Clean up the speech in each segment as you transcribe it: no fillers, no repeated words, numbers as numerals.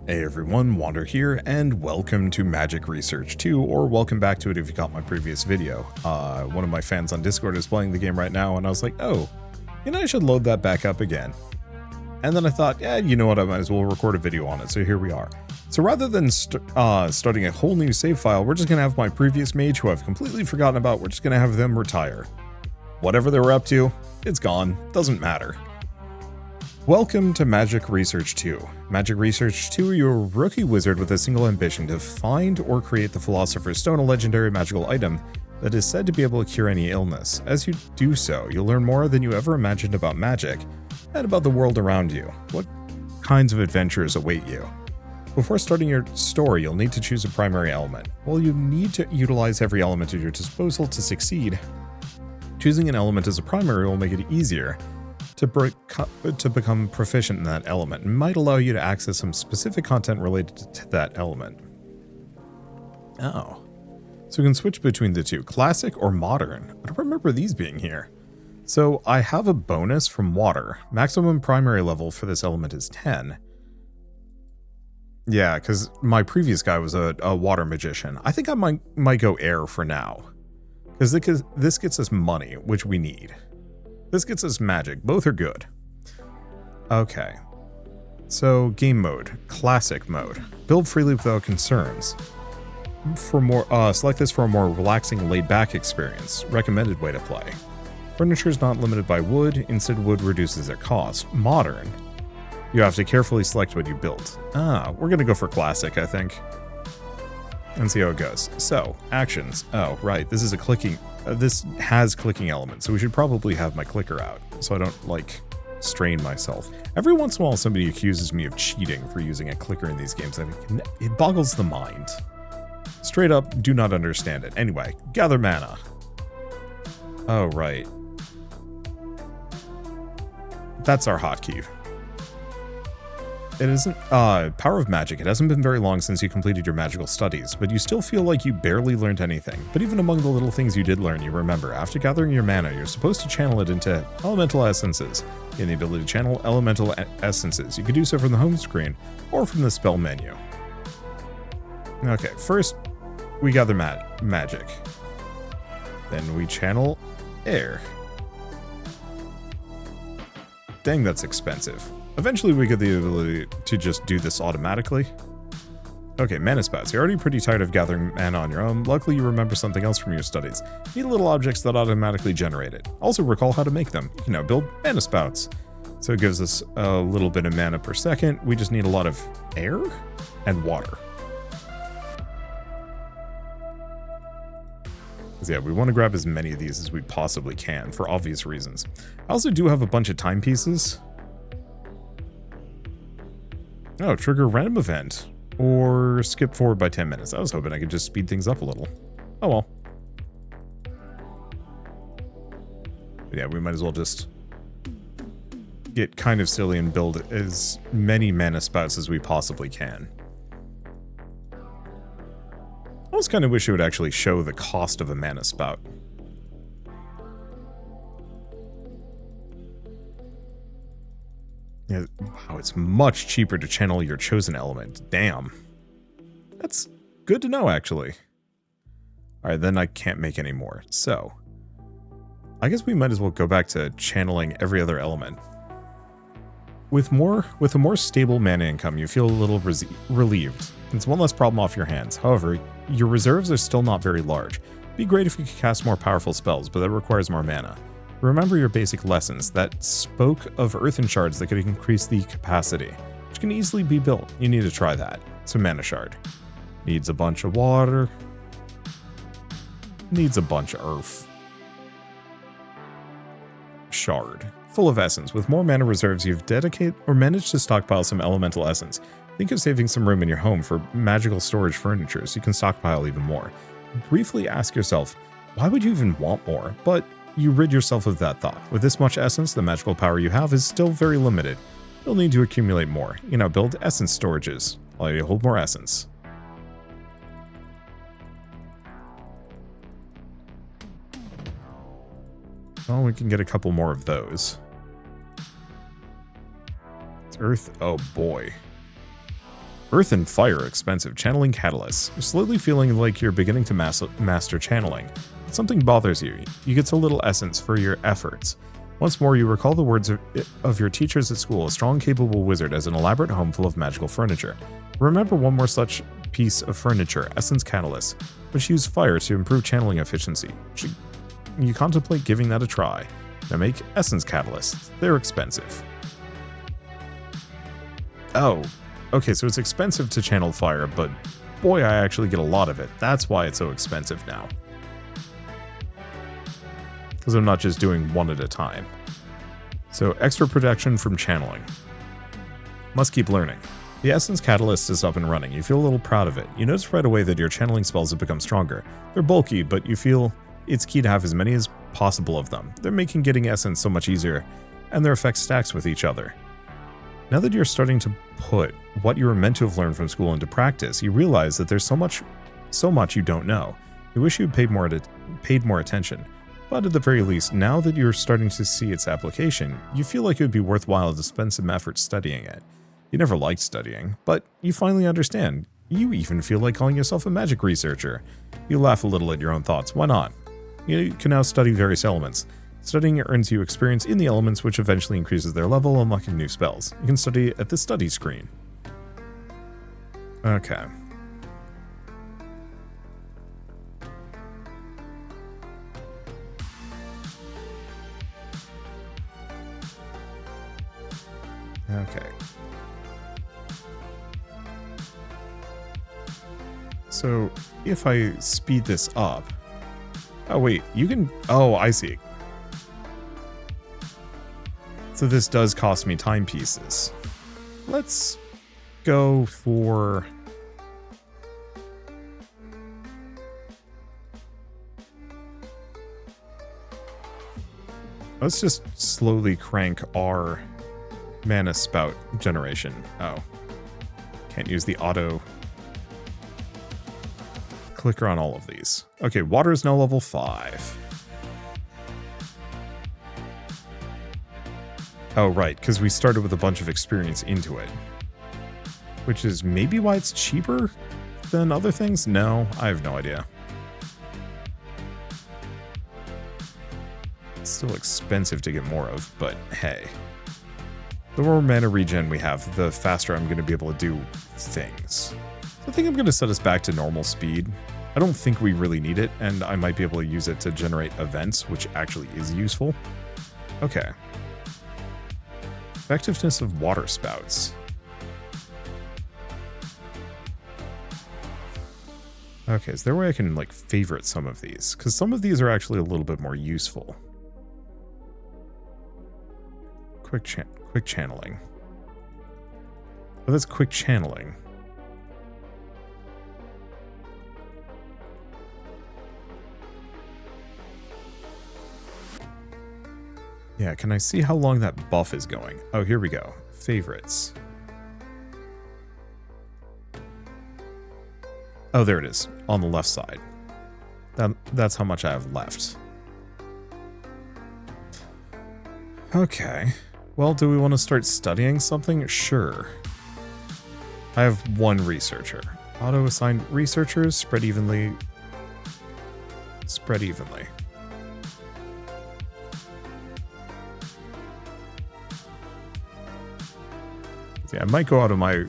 Hey everyone, Wander here, and welcome to Magic Research 2, or welcome back to it if you got my previous video. One of my fans on Discord is playing the game right now, and I was like, oh, I should load that back up again. And then I thought, yeah, you know what, I might as well record a video on it, so here we are. So rather than starting a whole new save file, we're just going to have my previous mage, who I've completely forgotten about, we're just going to have them retire. Whatever they were up to, it's gone, doesn't matter. Welcome to Magic Research 2. Magic Research 2, you're a rookie wizard with a single ambition to find or create the Philosopher's Stone, a legendary magical item that is said to be able to cure any illness. As you do so, you'll learn more than you ever imagined about magic and about the world around you. What kinds of adventures await you? Before starting your story, you'll need to choose a primary element. While you need to utilize every element at your disposal to succeed, choosing an element as a primary will make it easier to become proficient in that element and might allow you to access some specific content related to that element. Oh. So we can switch between the two, classic or modern. I don't remember these being here. So I have a bonus from water. Maximum primary level for this element is 10. Yeah, because my previous guy was a water magician. I think I might go air for now. Because this gets us money, which we need. This gets us magic. Both are good. Okay. So, game mode. Classic mode. Build freely without concerns. Select this for a more relaxing, laid-back experience. Recommended way to play. Furniture is not limited by wood. Instead, wood reduces their cost. Modern. You have to carefully select what you build. We're going to go for classic, I think. And see how it goes. So, actions. Oh, right. This is a clicking... this has clicking elements, so we should probably have my clicker out, so I don't, strain myself. Every once in a while, somebody accuses me of cheating for using a clicker in these games. I mean, it boggles the mind. Straight up, do not understand it. Anyway, gather mana. Oh, right. That's our hotkey. It isn't, Power of Magic. It hasn't been very long since you completed your magical studies, but you still feel like you barely learned anything. But even among the little things you did learn, you remember, after gathering your mana, you're supposed to channel it into elemental essences. You have the ability to channel elemental essences. You can do so from the home screen, or from the spell menu. Okay, first, we gather magic. Then we channel air. Dang, that's expensive. Eventually we get the ability to just do this automatically. Okay, mana spouts. You're already pretty tired of gathering mana on your own. Luckily you remember something else from your studies. Need little objects that automatically generate it. Also recall how to make them. You know, build mana spouts. So it gives us a little bit of mana per second. We just need a lot of air and water. So yeah, we want to grab as many of these as we possibly can for obvious reasons. I also do have a bunch of timepieces. Oh, trigger random event. Or skip forward by 10 minutes. I was hoping I could just speed things up a little. Oh well. But yeah, we might as well just get kind of silly and build as many mana spouts as we possibly can. I almost kind of wish it would actually show the cost of a mana spout. Yeah, wow, it's much cheaper to channel your chosen element. Damn. That's good to know, actually. Alright, then I can't make any more. So, I guess we might as well go back to channeling every other element. With a more stable mana income, you feel a little relieved. It's one less problem off your hands. However, your reserves are still not very large. It'd be great if you could cast more powerful spells, but that requires more mana. Remember your basic lessons that spoke of earthen shards that could increase the capacity, which can easily be built. You need to try that. So mana shard. Needs a bunch of water. Needs a bunch of earth. Shard. Full of essence. With more mana reserves, you've dedicated or managed to stockpile some elemental essence. Think of saving some room in your home for magical storage furniture so you can stockpile even more. Briefly ask yourself, why would you even want more? But you rid yourself of that thought. With this much essence, the magical power you have is still very limited. You'll need to accumulate more. Build essence storages. Allow you to hold more essence. Oh, we can get a couple more of those. It's earth. Oh boy. Earth and fire are expensive. Channeling catalysts. You're slowly feeling like you're beginning to master channeling. But something bothers you. You get a little essence for your efforts. Once more, you recall the words of your teachers at school. A strong, capable wizard has an elaborate home full of magical furniture. Remember one more such piece of furniture, Essence Catalyst, which use fire to improve channeling efficiency. You contemplate giving that a try. Now make Essence Catalysts. They're expensive. Oh, okay, so it's expensive to channel fire, but boy, I actually get a lot of it. That's why it's so expensive now. Because I'm not just doing one at a time. So extra protection from channeling. Must keep learning. The Essence Catalyst is up and running. You feel a little proud of it. You notice right away that your channeling spells have become stronger. They're bulky, but you feel it's key to have as many as possible of them. They're making getting Essence so much easier, and their effect stacks with each other. Now that you're starting to put what you were meant to have learned from school into practice, you realize that there's so much you don't know. You wish you'd paid more attention. But at the very least, now that you're starting to see its application, you feel like it would be worthwhile to spend some effort studying it. You never liked studying, but you finally understand. You even feel like calling yourself a magic researcher. You laugh a little at your own thoughts. Why not? You can now study various elements. Studying earns you experience in the elements, which eventually increases their level, unlocking new spells. You can study at the study screen. Okay. Okay. So, if I speed this up... Oh, wait, you can... Oh, I see. So this does cost me timepieces. Let's go for... Let's just slowly crank our mana spout generation. Oh. Can't use the auto clicker on all of these. Okay, water is now level 5. Oh, right, because we started with a bunch of experience into it. Which is maybe why it's cheaper than other things? No, I have no idea. It's still expensive to get more of, but hey. The more mana regen we have, the faster I'm going to be able to do things. So I think I'm going to set us back to normal speed. I don't think we really need it, and I might be able to use it to generate events, which actually is useful. Okay. Effectiveness of water spouts. Okay, is there a way I can, like, favorite some of these? Because some of these are actually a little bit more useful. Quick channeling. Oh, that's quick channeling. Yeah, can I see how long that buff is going? Oh, here we go. Favorites. Oh, there it is. On the left side. That's how much I have left. Okay. Well, do we want to start studying something? Sure. I have one researcher. Auto-assigned researchers, spread evenly. Spread evenly. Yeah, I might go out of my...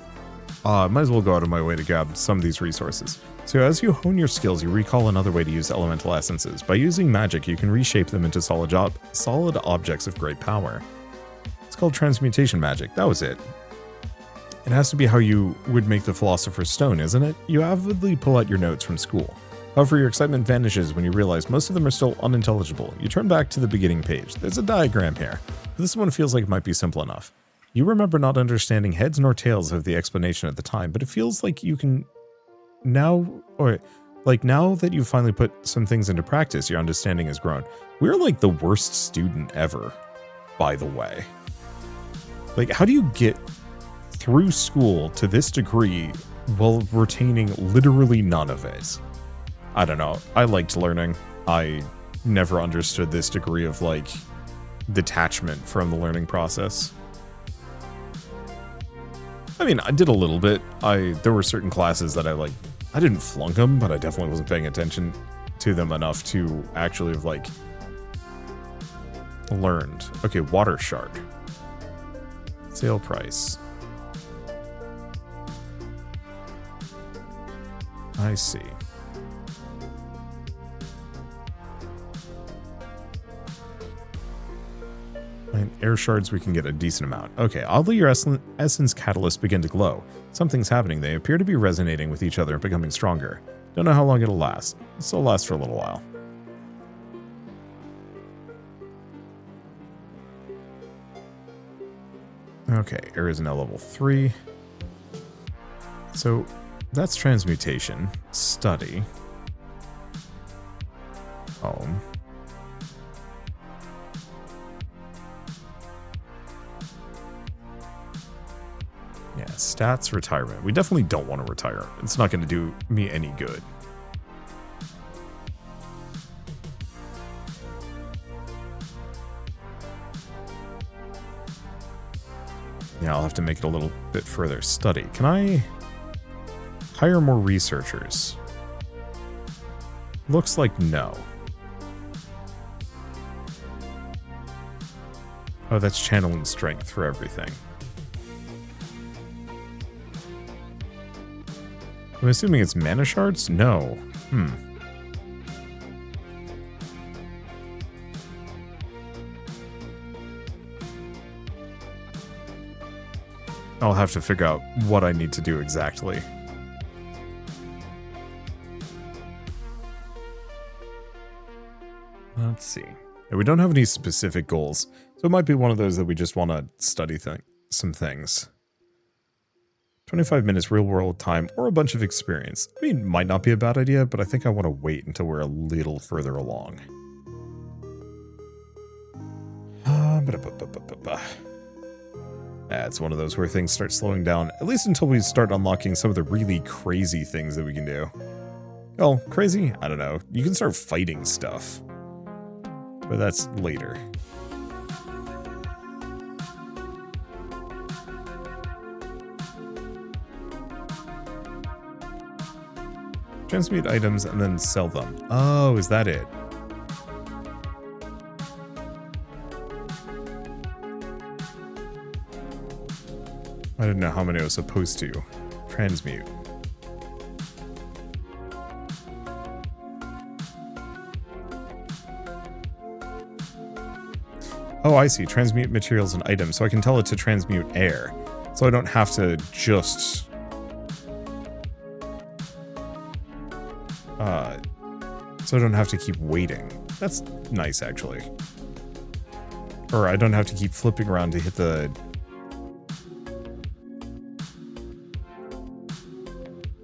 might as well go out of my way to grab some of these resources. So as you hone your skills, you recall another way to use elemental essences. By using magic, you can reshape them into solid objects of great power. It's called transmutation magic. That was it. It has to be how you would make the Philosopher's Stone, isn't it? You avidly pull out your notes from school. However, your excitement vanishes when you realize most of them are still unintelligible. You turn back to the beginning page. There's a diagram here. This one feels like it might be simple enough. You remember not understanding heads nor tails of the explanation at the time, but it feels like you can now, or like now that you've finally put some things into practice, your understanding has grown. We're like the worst student ever, by the way. Like, how do you get through school to this degree while retaining literally none of it? I don't know. I liked learning. I never understood this degree of, like, detachment from the learning process. I mean, I did a little bit. There were certain classes that I didn't flunk them, but I definitely wasn't paying attention to them enough to actually have, like, learned. Okay, water shark. Sale price. I see. And air shards, we can get a decent amount. Okay, oddly, your essence catalysts begin to glow. Something's happening. They appear to be resonating with each other and becoming stronger. Don't know how long it'll last. It'll last for a little while. Okay, air is now level 3. So that's transmutation. Study. Home. Yeah, stats, retirement. We definitely don't want to retire. It's not going to do me any good. Yeah, I'll have to make it a little bit further. Study. Can I hire more researchers? Looks like no. Oh, that's channeling strength for everything. I'm assuming it's mana shards? No. I'll have to figure out what I need to do exactly. Let's see. Yeah, we don't have any specific goals, so it might be one of those that we just want to study some things. 25 minutes real world time or a bunch of experience. I mean, might not be a bad idea, but I think I want to wait until we're a little further along. It's one of those where things start slowing down, at least until we start unlocking some of the really crazy things that we can do. Well, crazy? I don't know. You can start fighting stuff. But that's later. Transmute items and then sell them. Oh, is that it? I didn't know how many I was supposed to transmute. Oh, I see. Transmute materials and items. So I can tell it to transmute air. So I don't have to just... so I don't have to keep waiting. That's nice, actually. Or I don't have to keep flipping around to hit the...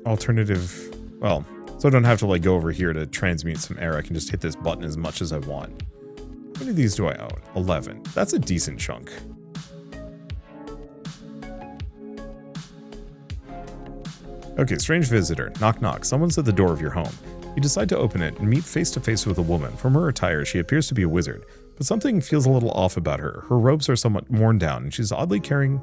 alternative... Well, so I don't have to, like, go over here to transmute some air. I can just hit this button as much as I want. How many of these do I own? 11. That's a decent chunk. Okay, strange visitor. Knock knock. Someone's at the door of your home. You decide to open it and meet face to face with a woman. From her attire, she appears to be a wizard, but something feels a little off about her. Her robes are somewhat worn down, and she's oddly carrying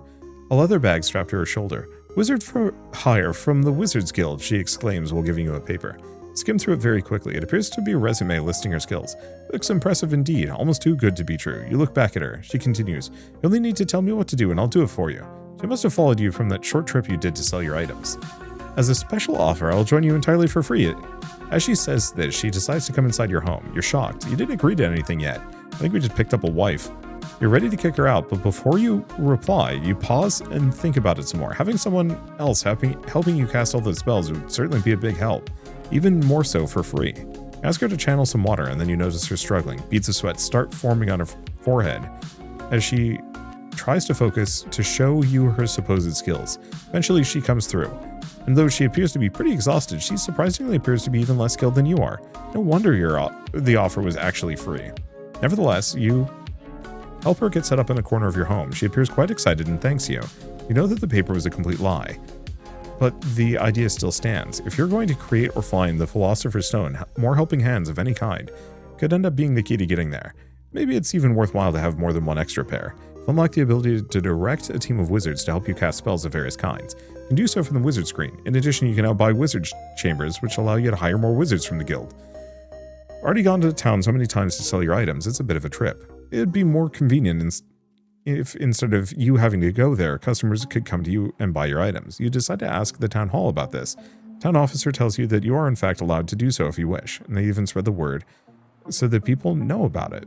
a leather bag strapped to her shoulder. Wizard for hire from the Wizards Guild, she exclaims while giving you a paper. Skim through it very quickly. It appears to be a resume listing her skills. Looks impressive indeed, almost too good to be true. You look back at her. She continues, you only need to tell me what to do and I'll do it for you. She must have followed you from that short trip you did to sell your items. As a special offer, I'll join you entirely for free. As she says this, she decides to come inside your home. You're shocked. You didn't agree to anything yet. I think we just picked up a wife. You're ready to kick her out, but before you reply, you pause and think about it some more. Having someone else helping you cast all those spells would certainly be a big help, even more so for free. Ask her to channel some water, and then you notice her struggling. Beads of sweat start forming on her forehead as she tries to focus to show you her supposed skills. Eventually, she comes through. And though she appears to be pretty exhausted, she surprisingly appears to be even less skilled than you are. No wonder the offer was actually free. Nevertheless, you help her get set up in a corner of your home. She appears quite excited and thanks you. You know that the paper was a complete lie, but the idea still stands. If you're going to create or find the Philosopher's Stone, more helping hands of any kind could end up being the key to getting there. Maybe it's even worthwhile to have more than one extra pair. Unlock the ability to direct a team of wizards to help you cast spells of various kinds. You can do so from the wizard screen. In addition, you can now buy wizard chambers, which allow you to hire more wizards from the guild. Already gone to town so many times to sell your items, it's a bit of a trip. It'd be more convenient if instead of you having to go there, customers could come to you and buy your items. You decide to ask the town hall about this. Town officer tells you that you are in fact allowed to do so if you wish, and they even spread the word so that people know about it.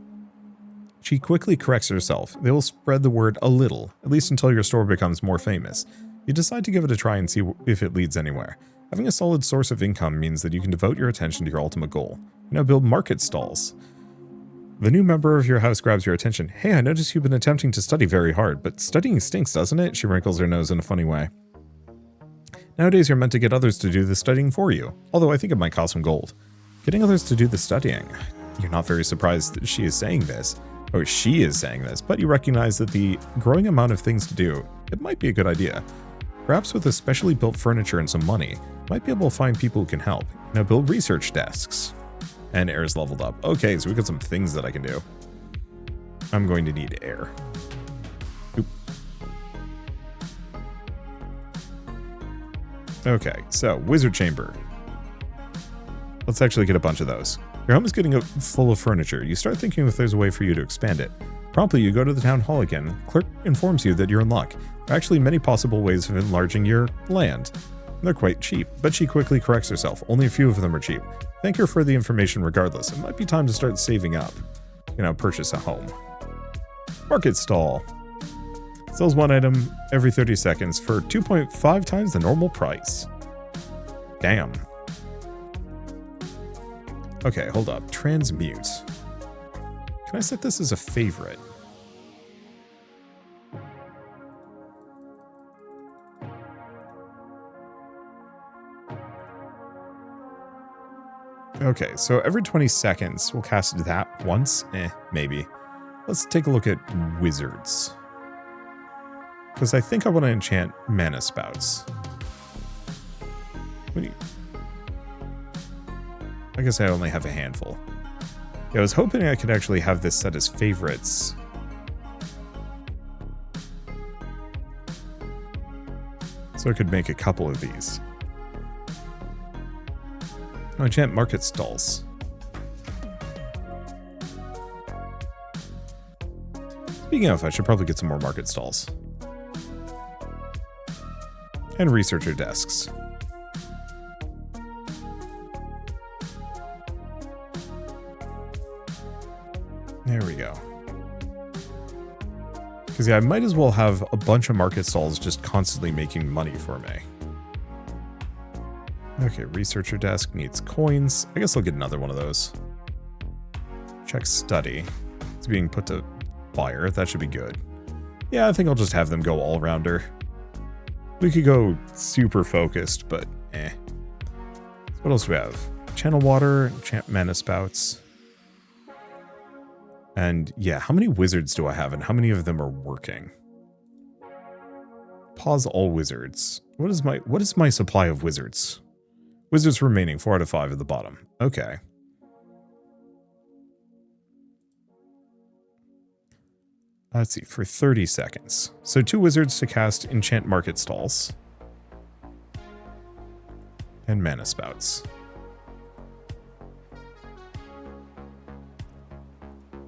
She quickly corrects herself. They will spread the word a little, at least until your store becomes more famous. You decide to give it a try and see if it leads anywhere. Having a solid source of income means that you can devote your attention to your ultimate goal. You now build market stalls. The new member of your house grabs your attention. Hey, I noticed you've been attempting to study very hard, but studying stinks, doesn't it? She wrinkles her nose in a funny way. Nowadays, you're meant to get others to do the studying for you, although I think it might cost some gold. Getting others to do the studying. You're not very surprised that she is saying this, but you recognize that the growing amount of things to do, it might be a good idea. Perhaps with a specially built furniture and some money, you might be able to find people who can help. Now build research desks. And air's leveled up. Okay, so we got some things that I can do. I'm going to need air. Oop. Okay, so wizard chamber. Let's actually get a bunch of those. Your home is getting full of furniture. You start thinking if there's a way for you to expand it. Promptly, you go to the town hall again. Clerk informs you that you're in luck. There are actually many possible ways of enlarging your land. They're quite cheap, but she quickly corrects herself. Only a few of them are cheap. Thank her for the information regardless. It might be time to start saving up. Purchase a home. Market stall. Sells one item every 30 seconds for 2.5 times the normal price. Damn. Okay, hold up. Transmute. Can I set this as a favorite? Okay, so every 20 seconds we'll cast that once. Maybe. Let's take a look at wizards. Because I think I want to enchant mana spouts. I guess I only have a handful. Yeah, I was hoping I could actually have this set as favorites. So I could make a couple of these. Oh, enchant market stalls. Speaking of, I should probably get some more market stalls. And researcher desks. There we go. Because yeah, I might as well have a bunch of market stalls just constantly making money for me. Okay, researcher desk needs coins. I guess I'll get another one of those. Check study. It's being put to fire. That should be good. Yeah, I think I'll just have them go all-rounder. We could go super focused, but eh. What else do we have? Channel water, enchant mana spouts. And yeah, how many wizards do I have and how many of them are working? Pause all wizards. What is my supply of wizards? Wizards remaining, 4 out of 5 at the bottom. Okay. Let's see, for 30 seconds. So 2 wizards to cast enchant market stalls. And mana spouts.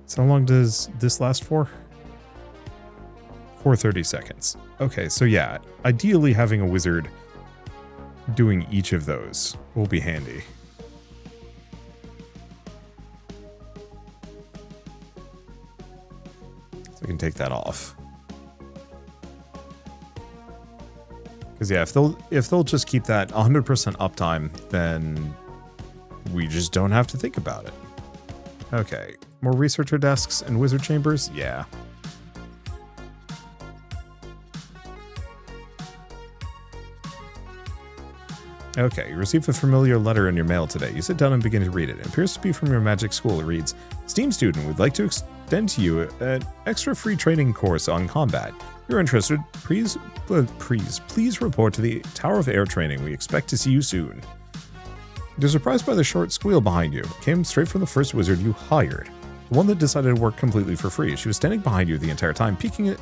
So how long does this last for? For 30 seconds. Okay, so yeah, ideally having a wizard doing each of those will be handy. So I can take that off. Because yeah, if they'll just keep that 100% uptime, then we just don't have to think about it. Okay, more researcher desks and wizard chambers? Yeah. Okay, you received a familiar letter in your mail today. You sit down and begin to read it. It appears to be from your magic school. It reads, Esteemed student, we'd like to extend to you an extra free training course on combat. If you're interested, please report to the Tower of Air Training. We expect to see you soon. You're surprised by the short squeal behind you. It came straight from the first wizard you hired. The one that decided to work completely for free. She was standing behind you the entire time, peeking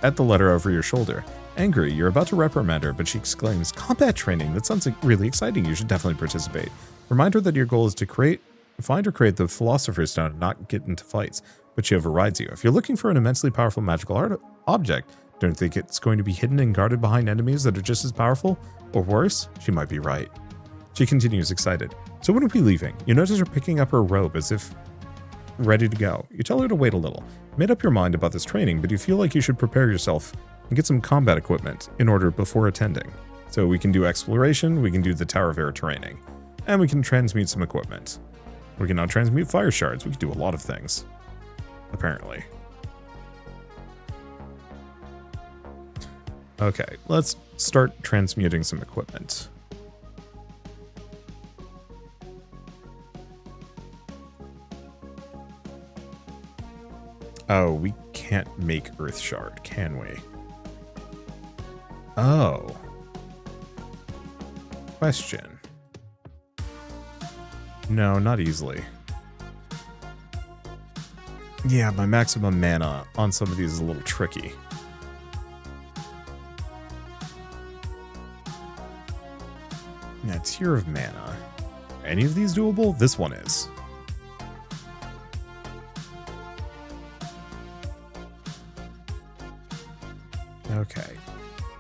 at the letter over your shoulder. Angry, you're about to reprimand her, but she exclaims, "Combat training! That sounds really exciting. You should definitely participate." Remind her that your goal is to find or create the Philosopher's Stone and not get into fights, but she overrides you. If you're looking for an immensely powerful magical object, don't think it's going to be hidden and guarded behind enemies that are just as powerful? Or worse? She might be right. She continues, excited. So when are we leaving? You notice her picking up her robe as if ready to go. You tell her to wait a little. Made up your mind about this training, but you feel like you should prepare yourself and get some combat equipment in order before attending. So we can do exploration, we can do the Tower of Air training, and we can transmute some equipment. We can now transmute fire shards. We can do a lot of things, apparently. Okay, let's start transmuting some equipment. Oh, we can't make Earth Shard, can we? Oh. Question. No, not easily. Yeah, my maximum mana on some of these is a little tricky. Yeah, tier of mana. Any of these doable? This one is. Okay.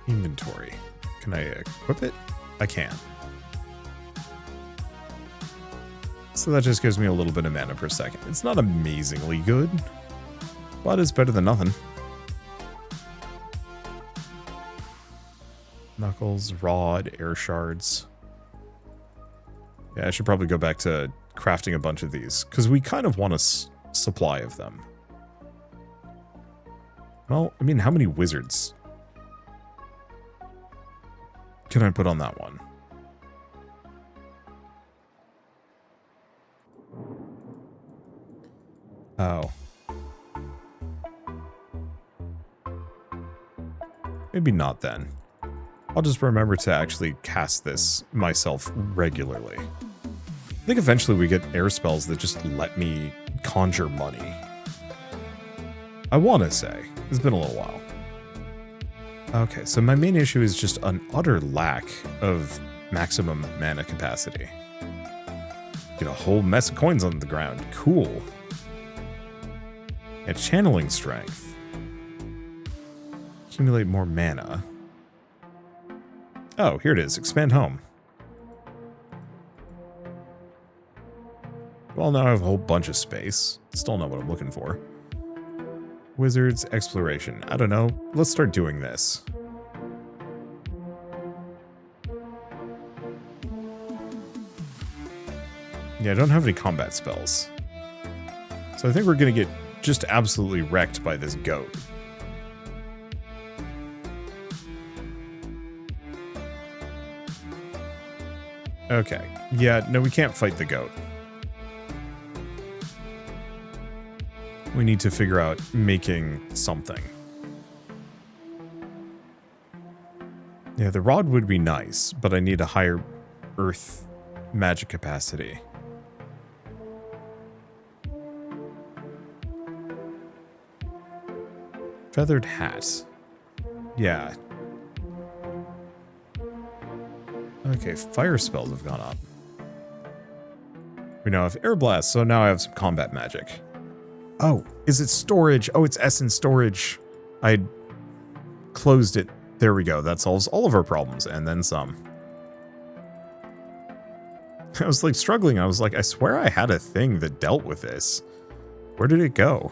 Inventory. Can I equip it? I can. So that just gives me a little bit of mana per second. It's not amazingly good, but it's better than nothing. Knuckles, Rod, Air Shards. Yeah, I should probably go back to crafting a bunch of these, because we kind of want a supply of them. Well, I mean, how many wizards can I put on that one? Oh. Maybe not then. I'll just remember to actually cast this myself regularly. I think eventually we get air spells that just let me conjure money. I want to say. It's been a little while. Okay, so my main issue is just an utter lack of maximum mana capacity. Get a whole mess of coins on the ground. Cool. And channeling strength. Accumulate more mana. Oh, here it is. Expand home. Well, now I have a whole bunch of space. Still not what I'm looking for. Wizards, exploration. I don't know. Let's start doing this. Yeah, I don't have any combat spells. So I think we're going to get just absolutely wrecked by this goat. Okay. Yeah, no, we can't fight the goat. We need to figure out making something. Yeah, the rod would be nice, but I need a higher earth magic capacity. Feathered hat. Yeah. Okay, fire spells have gone up. We now have air blast, so now I have some combat magic. Oh, is it storage? Oh, it's essence storage. I closed it. There we go. That solves all of our problems, and then some. I was like struggling. I was like, I swear I had a thing that dealt with this. Where did it go?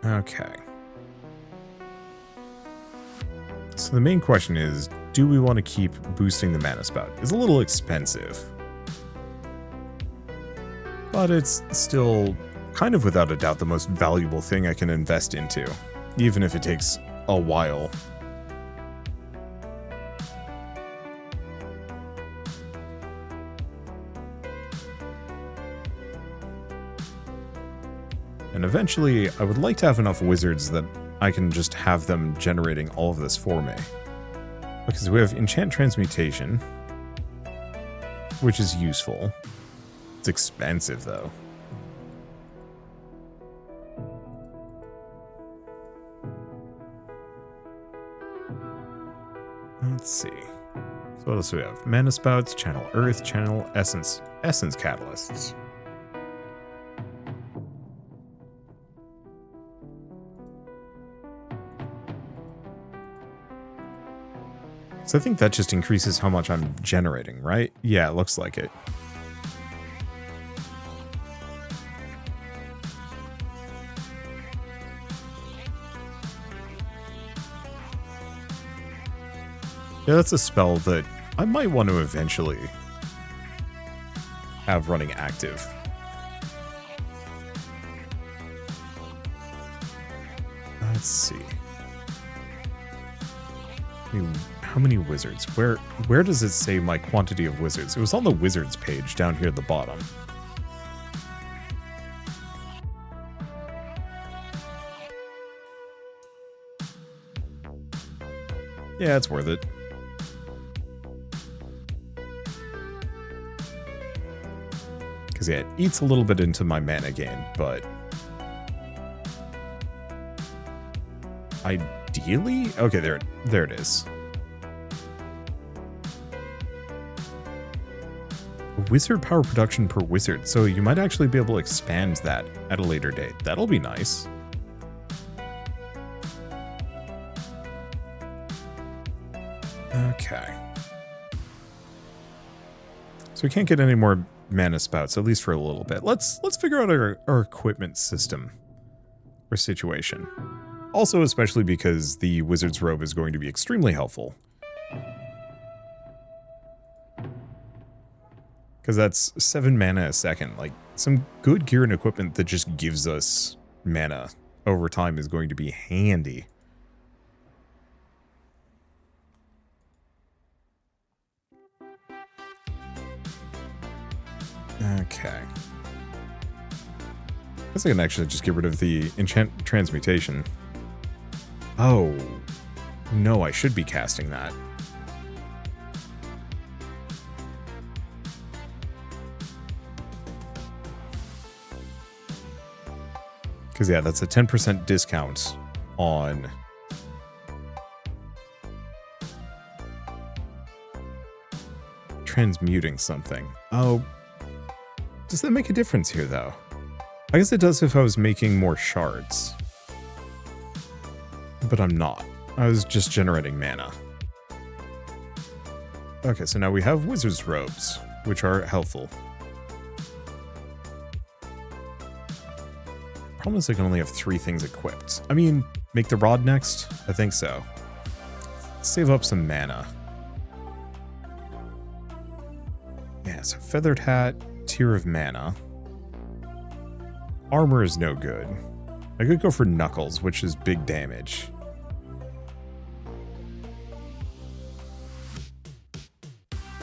Okay. So the main question is, do we want to keep boosting the mana spout? It's a little expensive, but it's still kind of without a doubt the most valuable thing I can invest into, even if it takes a while. And eventually, I would like to have enough wizards that I can just have them generating all of this for me. Because we have enchant transmutation, which is useful. It's expensive though. Let's see. So what else do we have? Mana spouts, channel earth, channel essence catalysts. So I think that just increases how much I'm generating, right? Yeah, it looks like it. Yeah, that's a spell that I might want to eventually have running active. Let's see. How many wizards? Where does it say my quantity of wizards? It was on the wizards page down here at the bottom. Yeah, it's worth it. Because, yeah, it eats a little bit into my mana gain, but ideally? Okay, there it is. Wizard power production per wizard, so you might actually be able to expand that at a later date. That'll be nice. Okay. So we can't get any more mana spouts, at least for a little bit. Let's figure out our equipment system or situation. Also, especially because the wizard's robe is going to be extremely helpful. Because that's 7 mana a second. Like, some good gear and equipment that just gives us mana over time is going to be handy. Okay. I guess I can actually just get rid of the enchant transmutation. Oh. No, I should be casting that. Because, yeah, that's a 10% discount on transmuting something. Oh, does that make a difference here, though? I guess it does if I was making more shards. But I'm not. I was just generating mana. Okay, so now we have wizard's robes, which are helpful. Problem is I can only have 3 things equipped. I mean, make the rod next? I think so. Save up some mana. Yeah, so feathered hat, tier of mana. Armor is no good. I could go for knuckles, which is big damage.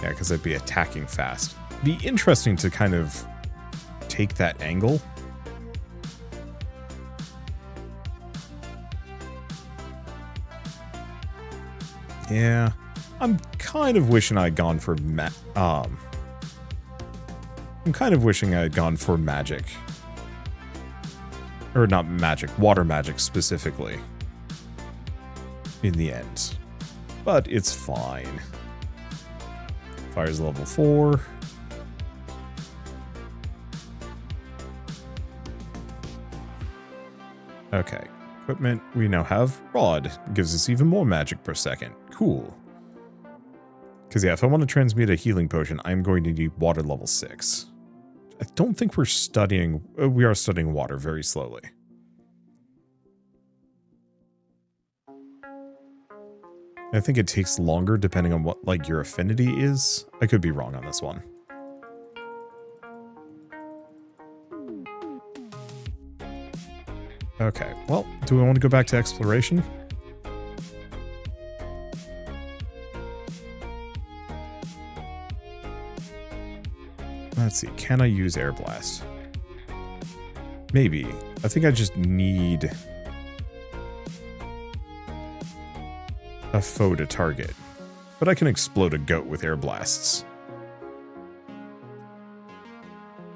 Yeah, because I'd be attacking fast. Be interesting to kind of take that angle. Yeah, I'm kind of wishing I'd gone for I'm kind of wishing I had gone for magic. Or not magic, water magic specifically. In the end. But it's fine. Fire's level 4. Okay. Equipment, we now have Rod. Gives us even more magic per second. Cool. Because, yeah, if I want to transmute a healing potion, I'm going to need water level 6. I don't think we're studying... we are studying water very slowly. I think it takes longer depending on what, like, your affinity is. I could be wrong on this one. Okay, well, do we want to go back to exploration? Let's see, can I use Air Blast? Maybe. I think I just need a foe to target. but I can explode a goat with air blasts.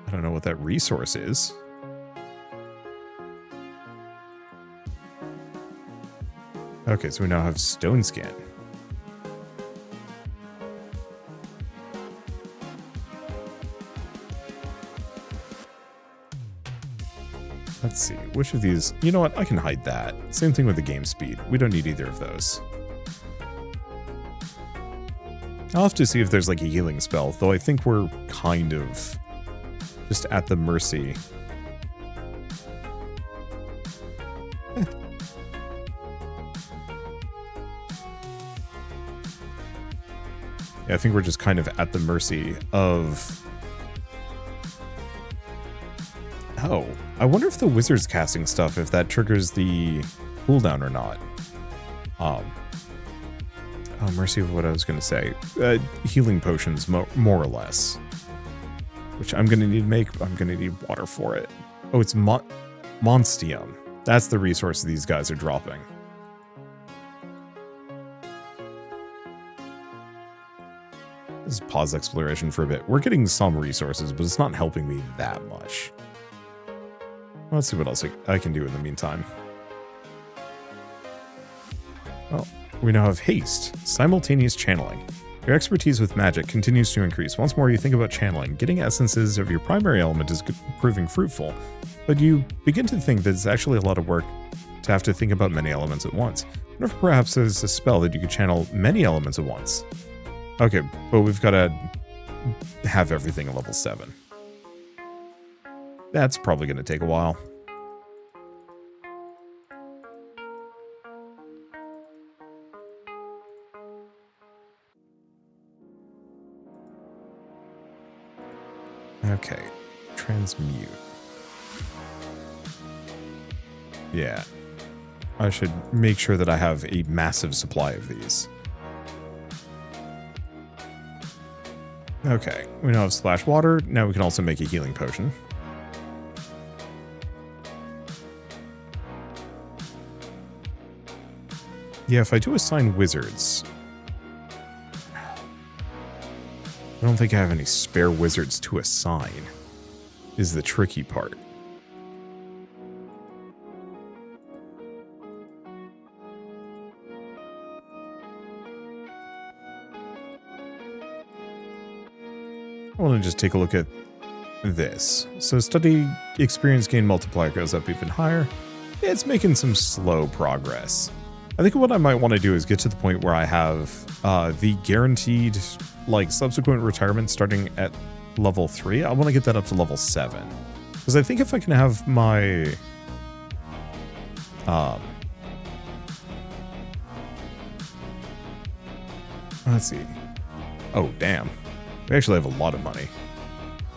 I don't know what that resource is. Okay, so we now have stone scan. Let's see, which of these... You know what, I can hide that. Same thing with the game speed. We don't need either of those. I'll have to see if there's like a healing spell, though I think we're kind of just at the mercy. Yeah, I think we're just kind of at the mercy of... Oh, I wonder if the wizard's casting stuff, if that triggers the cooldown or not. Oh, mercy of what I was going to say. Healing potions, more or less. Which I'm going to need to make. I'm going to need water for it. Oh, it's Monstium. That's the resource these guys are dropping. Let's pause exploration for a bit. We're getting some resources, but it's not helping me that much. Let's see what else I can do in the meantime. Well, we now have haste, simultaneous channeling. Your expertise with magic continues to increase. Once more, you think about channeling. Getting essences of your primary element is proving fruitful, but you begin to think that it's actually a lot of work to have to think about many elements at once. I wonder if perhaps there's a spell that you could channel many elements at once. Okay, but we've got to have everything at level 7. That's probably going to take a while. Okay, transmute. Yeah, I should make sure that I have a massive supply of these. Okay, we now have splash water. Now we can also make a healing potion. Yeah, if I do assign wizards... I don't think I have any spare wizards to assign, is the tricky part. I want to just take a look at this. So study experience gain multiplier goes up even higher. Yeah, it's making some slow progress. I think what I might want to do is get to the point where I have the guaranteed like subsequent retirement starting at level 3. I want to get that up to level 7. Because I think if I can have my let's see. Oh, damn. We actually have a lot of money.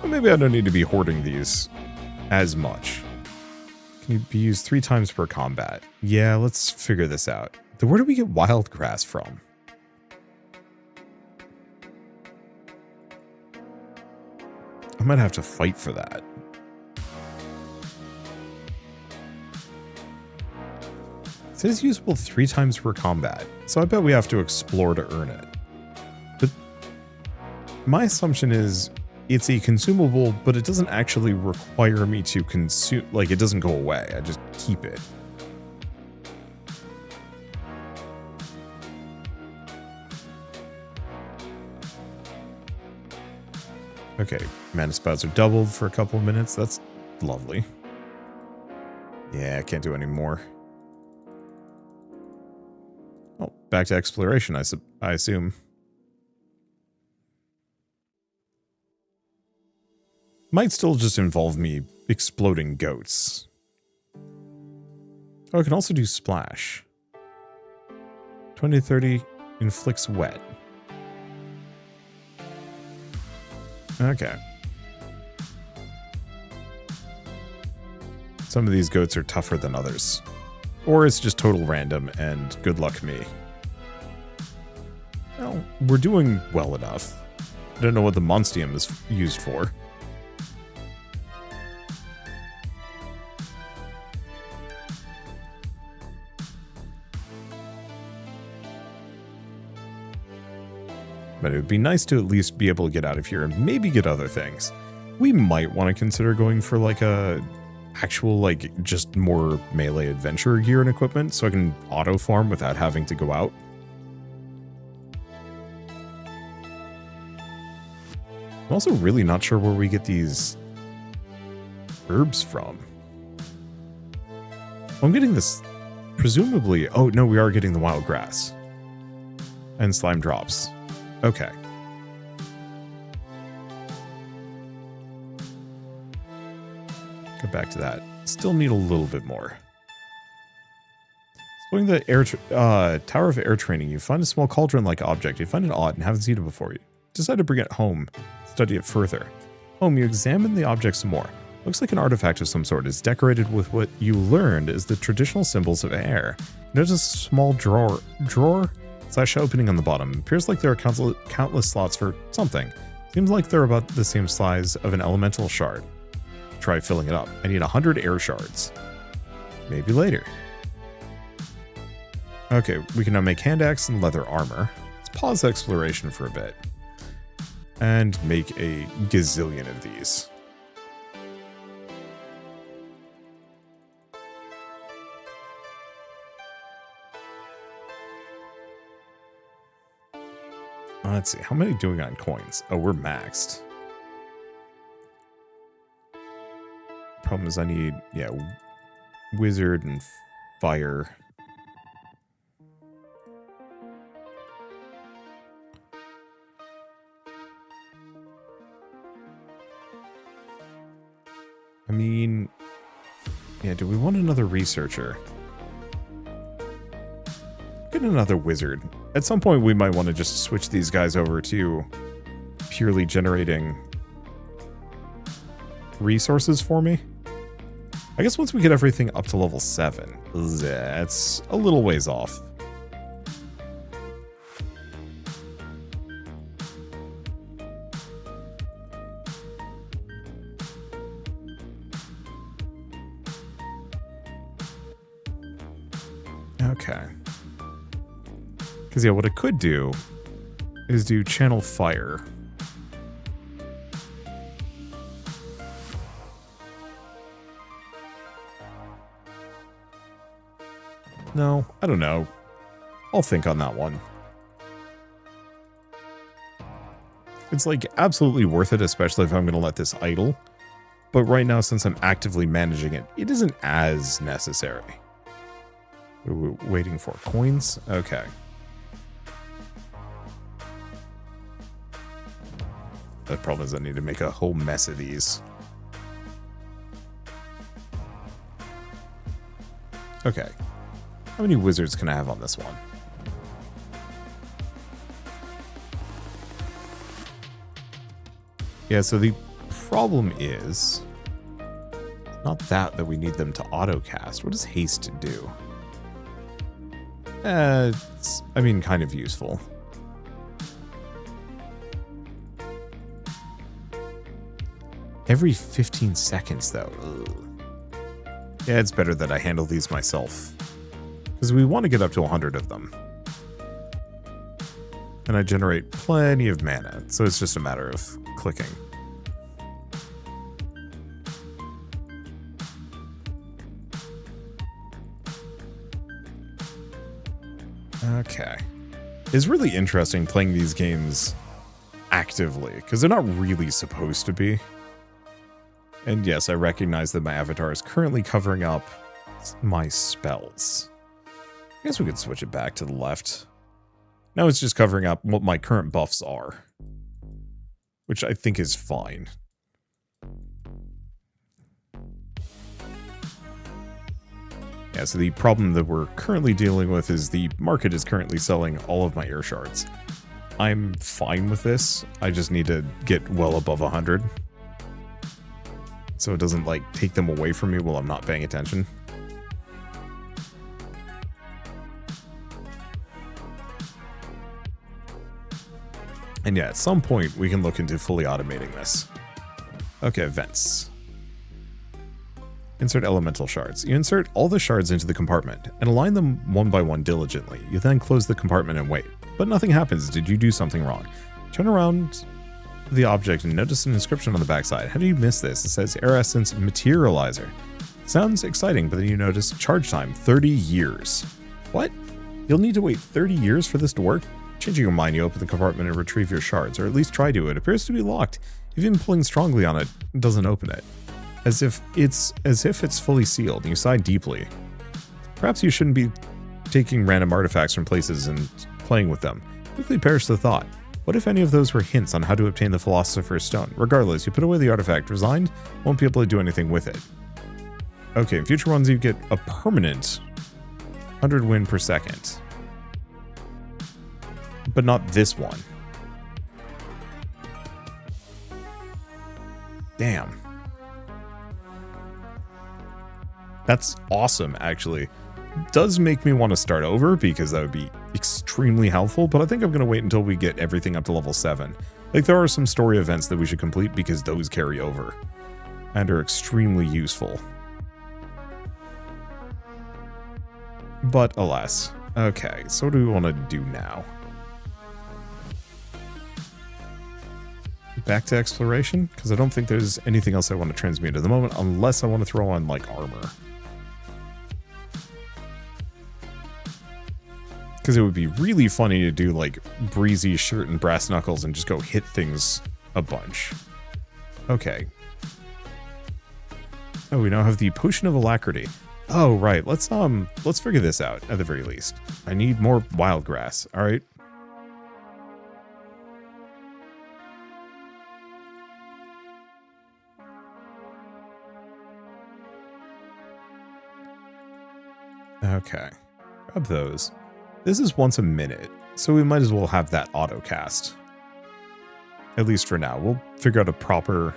Well, maybe I don't need to be hoarding these as much. Can you be used 3 times per combat? Yeah, let's figure this out. Then where do we get wild grass from? I might have to fight for that. It says usable 3 times per combat, so I bet we have to explore to earn it. But my assumption is it's a consumable, but it doesn't actually require me to consume, like it doesn't go away, I just keep it. Okay, mana spouts are doubled for a couple of minutes. That's lovely. Yeah, I can't do any more. Oh, back to exploration, I assume. Might still just involve me exploding goats. Oh, I can also do splash. 20-30 inflicts wet. Okay. Some of these goats are tougher than others. Or it's just total random and good luck me. Well, we're doing well enough. I don't know what the Monstium is used for. but it would be nice to at least be able to get out of here and maybe get other things. We might want to consider going for like a actual, like, just more melee adventure gear and equipment so I can auto farm without having to go out. I'm also really not sure where we get these herbs from. I'm getting this, presumably, oh no, we are getting the wild grass. And slime drops. Okay. Go back to that. Still need a little bit more. Exploring the Tower of Air Training, you find a small cauldron-like object. You find it odd and haven't seen it before. You decide to bring it home, study it further. Home, you examine the object some more. Looks like an artifact of some sort. It's decorated with what you learned is the traditional symbols of air. Notice a small drawer / opening on the bottom. Appears like there are countless slots for something. Seems like they're about the same size of an elemental shard. Try filling it up. I need 100 air shards. Maybe later. Okay, we can now make hand axe and leather armor. Let's pause exploration for a bit. And make a gazillion of these. Let's see, how many doing on coins? Oh, we're maxed. Problem is I need, yeah, wizard and fire. I mean, yeah, do we want another researcher? Get another wizard. At some point, we might want to just switch these guys over to purely generating resources for me. I guess once we get everything up to level 7, that's a little ways off. Okay. Because, yeah, what I could do is do channel fire. No, I don't know. I'll think on that one. It's, like, absolutely worth it, especially if I'm going to let this idle. But right now, since I'm actively managing it, it isn't as necessary. We're waiting for coins? Okay. The problem is I need to make a whole mess of these. Okay. How many wizards can I have on this one? Yeah, so the problem is not that we need them to auto-cast. What does haste do? It's, I mean, kind of useful. Every 15 seconds, though. Ugh. Yeah, it's better that I handle these myself. Because we want to get up to 100 of them. And I generate plenty of mana, so it's just a matter of clicking. Okay. It's really interesting playing these games actively, because they're not really supposed to be. And yes, I recognize that my avatar is currently covering up my spells. I guess we could switch it back to the left. Now it's just covering up what my current buffs are, which I think is fine. Yeah, so the problem that we're currently dealing with is the market is currently selling all of my air shards. I'm fine with this. I just need to get well above 100. So it doesn't, like, take them away from me while I'm not paying attention. And yeah, at some point, we can look into fully automating this. Okay, events. Insert elemental shards. You insert all the shards into the compartment and align them one by one diligently. You then close the compartment and wait. But nothing happens. Did you do something wrong? Turn around the object and notice an inscription on the backside. How do you miss this? It says Air Essence Materializer. Sounds exciting, but then you notice charge time, 30 years. What? You'll need to wait 30 years for this to work? Changing your mind, you open the compartment and retrieve your shards, or at least try to. It appears to be locked. Even pulling strongly on it doesn't open it. As if it's fully sealed. You sigh deeply. Perhaps you shouldn't be taking random artifacts from places and playing with them. Quickly perish the thought. What if any of those were hints on how to obtain the Philosopher's Stone? Regardless, you put away the artifact, resigned, won't be able to do anything with it. Okay, in future ones you get a permanent 100 win per second. But not this one. Damn. That's awesome, actually. Does make me want to start over because that would be extremely helpful, but I think I'm going to wait until we get everything up to level 7. Like, there are some story events that we should complete because those carry over and are extremely useful. But alas. Okay, so what do we want to do now? Back to exploration? Because I don't think there's anything else I want to transmute at the moment, unless I want to throw on, like, armor. Because it would be really funny to do, like, breezy shirt and brass knuckles and just go hit things a bunch. Okay. Oh, we now have the Potion of Alacrity. Oh, right. Let's figure this out, at the very least. I need more wild grass, alright? Okay. Grab those. This is once a minute, so we might as well have that auto cast. At least for now. We'll figure out a proper...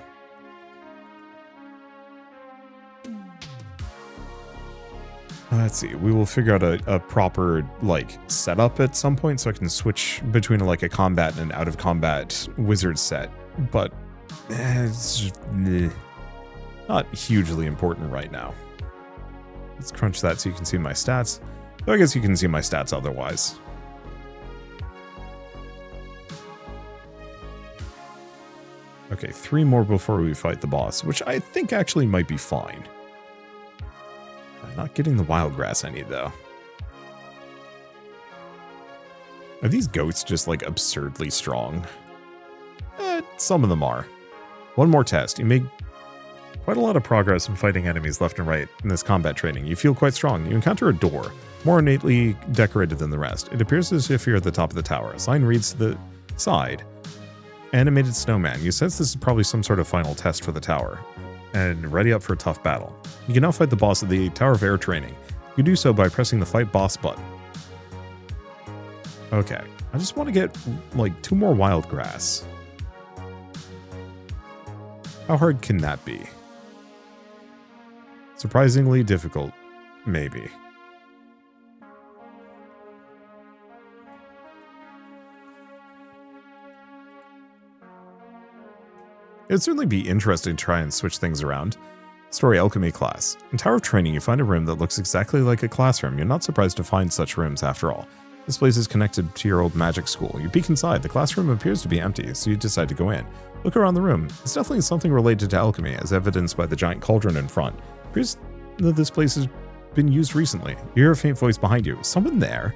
Let's see. We will figure out a proper, like, setup at some point so I can switch between, like, a combat and an out-of-combat wizard set. But it's just, not hugely important right now. Let's crunch that so you can see my stats. Though I guess you can see my stats otherwise. Okay, 3 more before we fight the boss, which I think actually might be fine. I'm not getting the wild grass I need, though. Are these goats just, like, absurdly strong? Some of them are. One more test. You made quite a lot of progress in fighting enemies left and right in this combat training. You feel quite strong. You encounter a door, more ornately decorated than the rest. It appears as if you're at the top of the tower. A sign reads to the side. Animated snowman. You sense this is probably some sort of final test for the tower. And ready up for a tough battle. You can now fight the boss of the Tower of Air training. You do so by pressing the Fight Boss button. Okay. I just want to get, like, 2 more wild grass. How hard can that be? Surprisingly difficult, maybe. It'd certainly be interesting to try and switch things around. Story Alchemy class. In Tower of Training, you find a room that looks exactly like a classroom. You're not surprised to find such rooms after all. This place is connected to your old magic school. You peek inside. The classroom appears to be empty, so you decide to go in. Look around the room. It's definitely something related to alchemy, as evidenced by the giant cauldron in front. It appears that this place has been used recently. You hear a faint voice behind you. Is someone there?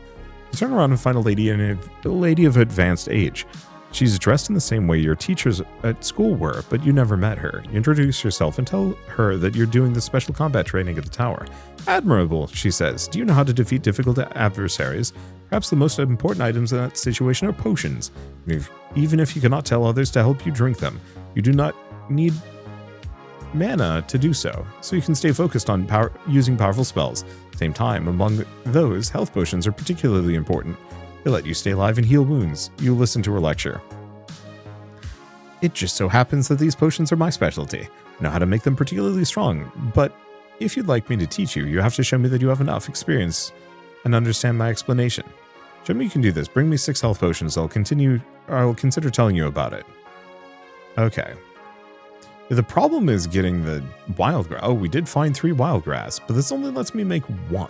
You turn around and find a lady of advanced age. She's dressed in the same way your teachers at school were, but you never met her. You introduce yourself and tell her that you're doing the special combat training at the tower. Admirable, she says. Do you know how to defeat difficult adversaries? Perhaps the most important items in that situation are potions. Even if you cannot tell others to help you drink them, you do not need mana to do so you can stay focused on using powerful spells. At the same time, among those, health potions are particularly important. They let you stay alive and heal wounds. You listen to her lecture. It just so happens that these potions are my specialty. I know how to make them particularly strong, but if you'd like me to teach you, you have to show me that you have enough experience and understand my explanation. Show me you can do this. Bring me 6 health potions. I'll consider telling you about it. Okay. The problem is getting the wild grass. Oh, we did find 3 wild grass, but this only lets me make 1.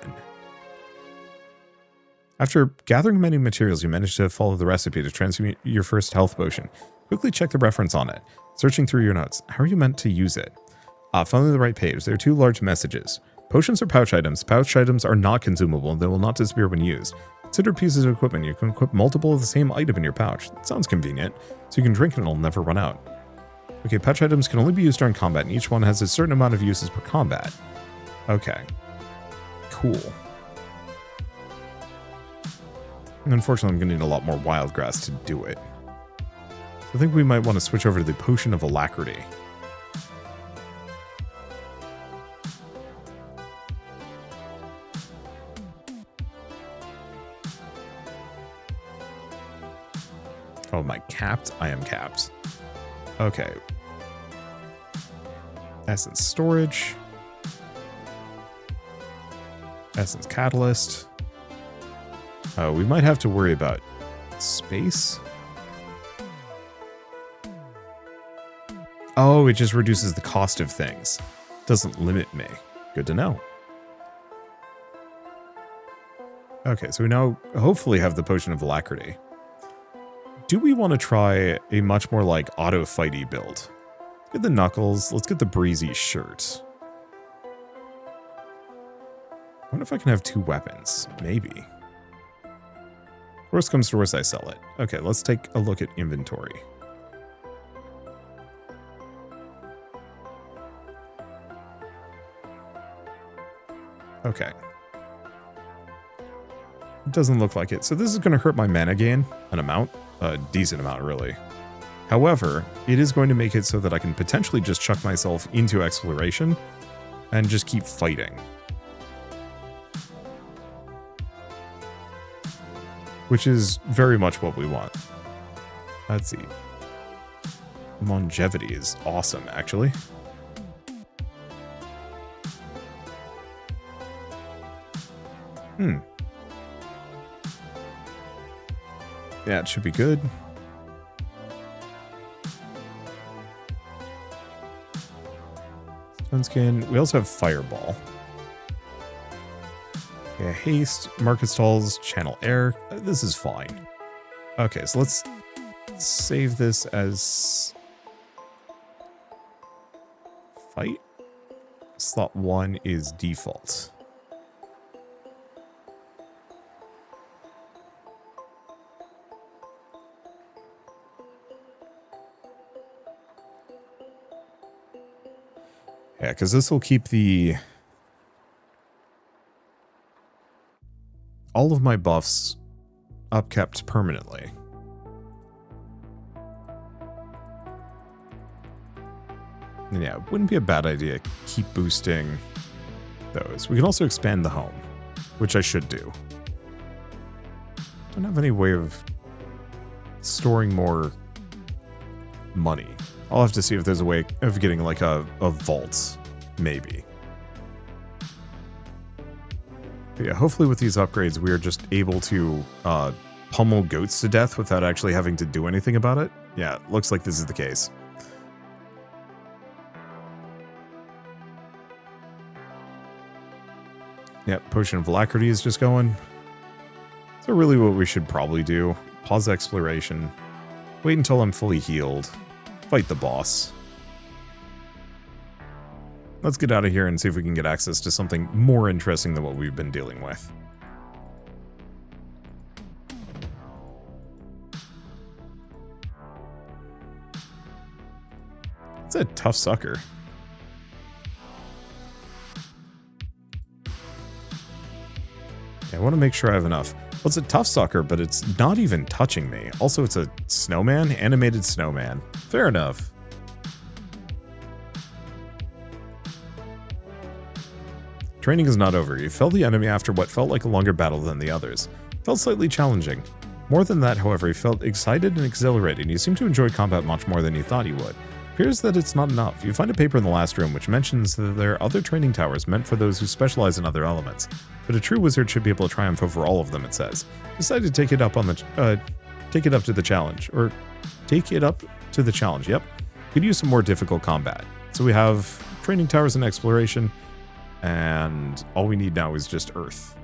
After gathering many materials, you manage to follow the recipe to transmute your first health potion. Quickly check the reference on it. Searching through your notes. How are you meant to use it? Finally the right page. There are 2 large messages. Potions are pouch items. Pouch items are not consumable and they will not disappear when used. Consider pieces of equipment. You can equip multiple of the same item in your pouch. That sounds convenient. So you can drink and it'll never run out. Okay, pouch items can only be used during combat and each one has a certain amount of uses per combat. Okay. Cool. Unfortunately, I'm going to need a lot more wild grass to do it. So I think we might want to switch over to the Potion of Alacrity. Oh, am I capped? I am capped. Okay. Essence Storage. Essence Catalyst. We might have to worry about space. Oh, it just reduces the cost of things. Doesn't limit me. Good to know. Okay, so we now hopefully have the Potion of Alacrity. Do we want to try a much more like auto-fighty build? Let's get the Knuckles. Let's get the Breezy shirt. I wonder if I can have 2 weapons. Maybe. Worst comes to worst, I sell it. Okay, let's take a look at inventory. Okay. It doesn't look like it. So this is going to hurt my mana gain an amount. A decent amount, really. However, it is going to make it so that I can potentially just chuck myself into exploration and just keep fighting. Which is very much what we want. Let's see. Longevity is awesome, actually. Yeah, it should be good. Stone Skin. We also have Fireball. Yeah, Haste, Market Stalls, Channel Air. This is fine. Okay, so let's save this as fight. Slot 1 is default. Yeah, because this will keep all of my buffs upkept permanently. And yeah, it wouldn't be a bad idea to keep boosting those. We can also expand the home, which I should do. Don't have any way of storing more money. I'll have to see if there's a way of getting like a vault, maybe. But yeah, hopefully with these upgrades, we are just able to pummel goats to death without actually having to do anything about it. Yeah, looks like this is the case. Yep, Potion of Alacrity is just going. So really what we should probably do, pause exploration, wait until I'm fully healed, fight the boss. Let's get out of here and see if we can get access to something more interesting than what we've been dealing with. It's a tough sucker. I want to make sure I have enough. Well, it's a tough sucker, but it's not even touching me. Also, it's a snowman, animated snowman. Fair enough. Training is not over. You fell the enemy after what felt like a longer battle than the others. Felt slightly challenging. More than that, however, he felt excited and exhilarated. You seem to enjoy combat much more than you thought you would. Appears that it's not enough. You find a paper in the last room which mentions that there are other training towers meant for those who specialize in other elements. But a true wizard should be able to triumph over all of them, it says. Decide to take it up on the take it up to the challenge. Or take it up to the challenge, yep. Could use some more difficult combat. So we have training towers and exploration, and all we need now is just Earth.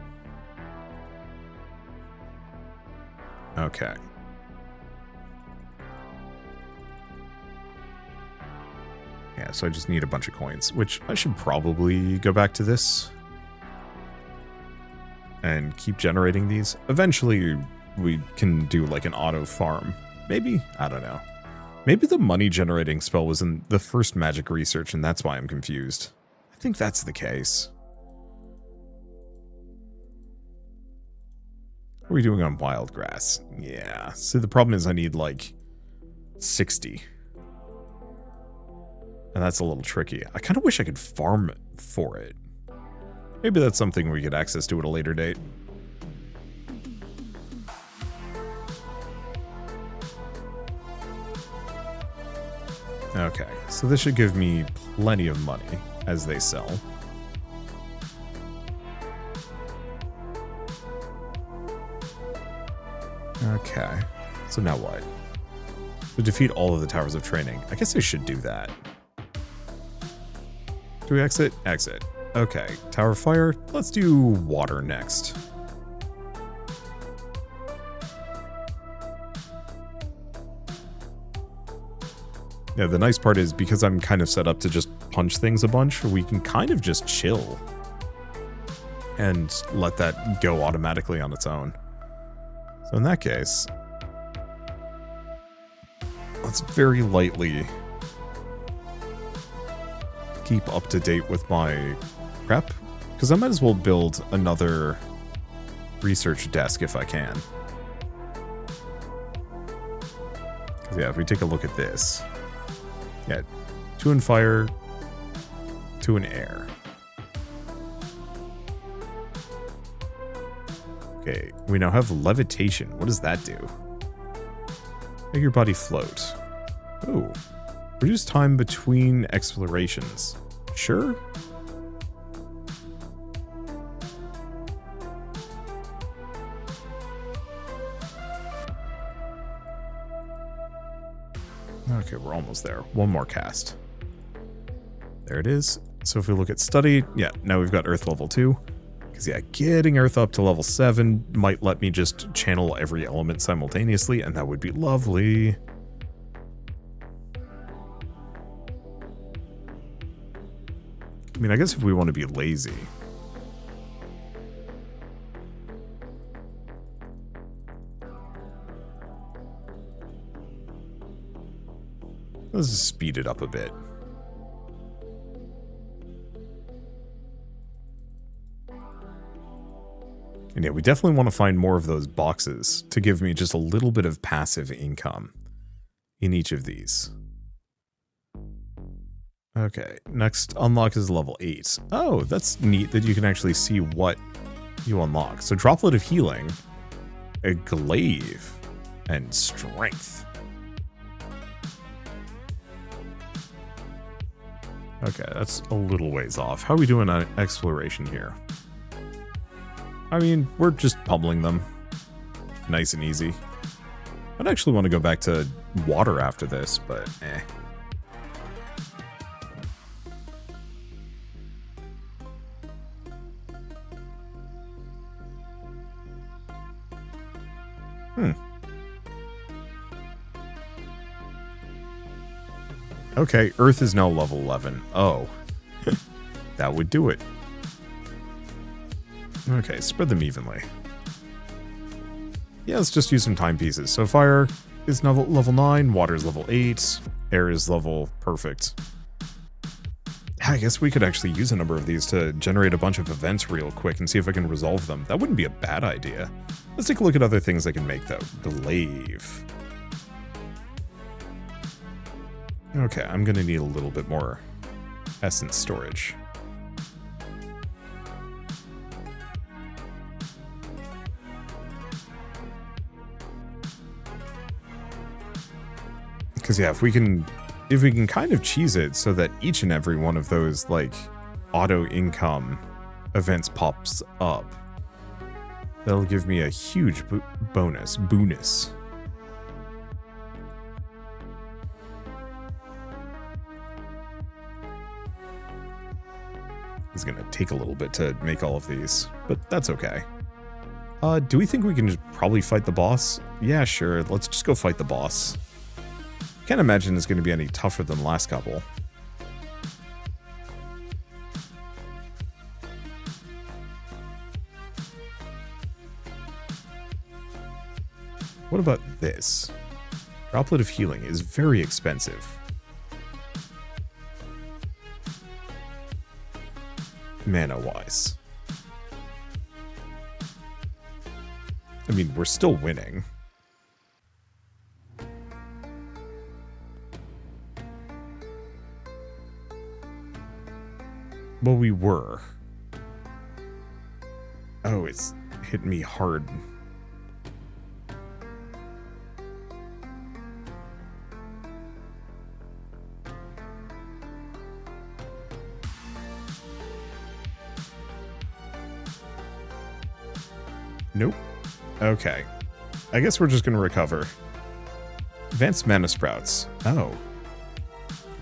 Okay. Yeah, so I just need a bunch of coins, which I should probably go back to this and keep generating these. Eventually, we can do like an auto farm. Maybe? I don't know. Maybe the money generating spell was in the first magic research, and that's why I'm confused. I think that's the case. What are we doing on wild grass? Yeah. So the problem is I need like 60. And that's a little tricky. I kind of wish I could farm for it. Maybe that's something we get access to at a later date. Okay, so this should give me plenty of money as they sell. Okay, so now what? To defeat all of the towers of training. I guess I should do that. Do we exit? Exit. Okay, Tower of Fire. Let's do water next. Yeah, the nice part is because I'm kind of set up to just punch things a bunch, we can kind of just chill and let that go automatically on its own. So in that case, let's very lightly keep up to date with my prep, because I might as well build another research desk if I can. Because yeah, if we take a look at this, yeah, 2 in fire, 2 in air. Okay, we now have levitation. What does that do? Make your body float. Ooh. Reduce time between explorations. Sure. Okay, we're almost there. One more cast. There it is. So if we look at study, yeah, now we've got Earth level 2. Because yeah, getting Earth up to level 7 might let me just channel every element simultaneously, and that would be lovely. I mean, I guess if we want to be lazy. Let's just speed it up a bit. And yeah, we definitely want to find more of those boxes to give me just a little bit of passive income in each of these. Okay, next unlock is level 8. Oh, that's neat that you can actually see what you unlock. So droplet of healing, a glaive, and strength. Okay, that's a little ways off. How are we doing on exploration here? I mean, we're just pummeling them. Nice and easy. I'd actually want to go back to water after this, but eh. Okay, Earth is now level 11. Oh. That would do it. Okay, spread them evenly. Yeah, let's just use some timepieces. So fire is level 9, water is level 8, air is level perfect. I guess we could actually use a number of these to generate a bunch of events real quick and see if I can resolve them. That wouldn't be a bad idea. Let's take a look at other things I can make, though. Glaive. Okay, I'm going to need a little bit more essence storage. Because yeah, if we can kind of cheese it so that each and every one of those like auto income events pops up, that'll give me a huge bonus. It's gonna take a little bit to make all of these, but that's okay. Do we think we can just probably fight the boss? Yeah, sure. Let's just go fight the boss. Can't imagine it's going to be any tougher than the last couple. What about this? Droplet of Healing is very expensive. Mana-wise. I mean, we're still winning. Well, we were. Oh, it's hit me hard. Nope. Okay. I guess we're just going to recover. Advanced Mana Sprouts. Oh.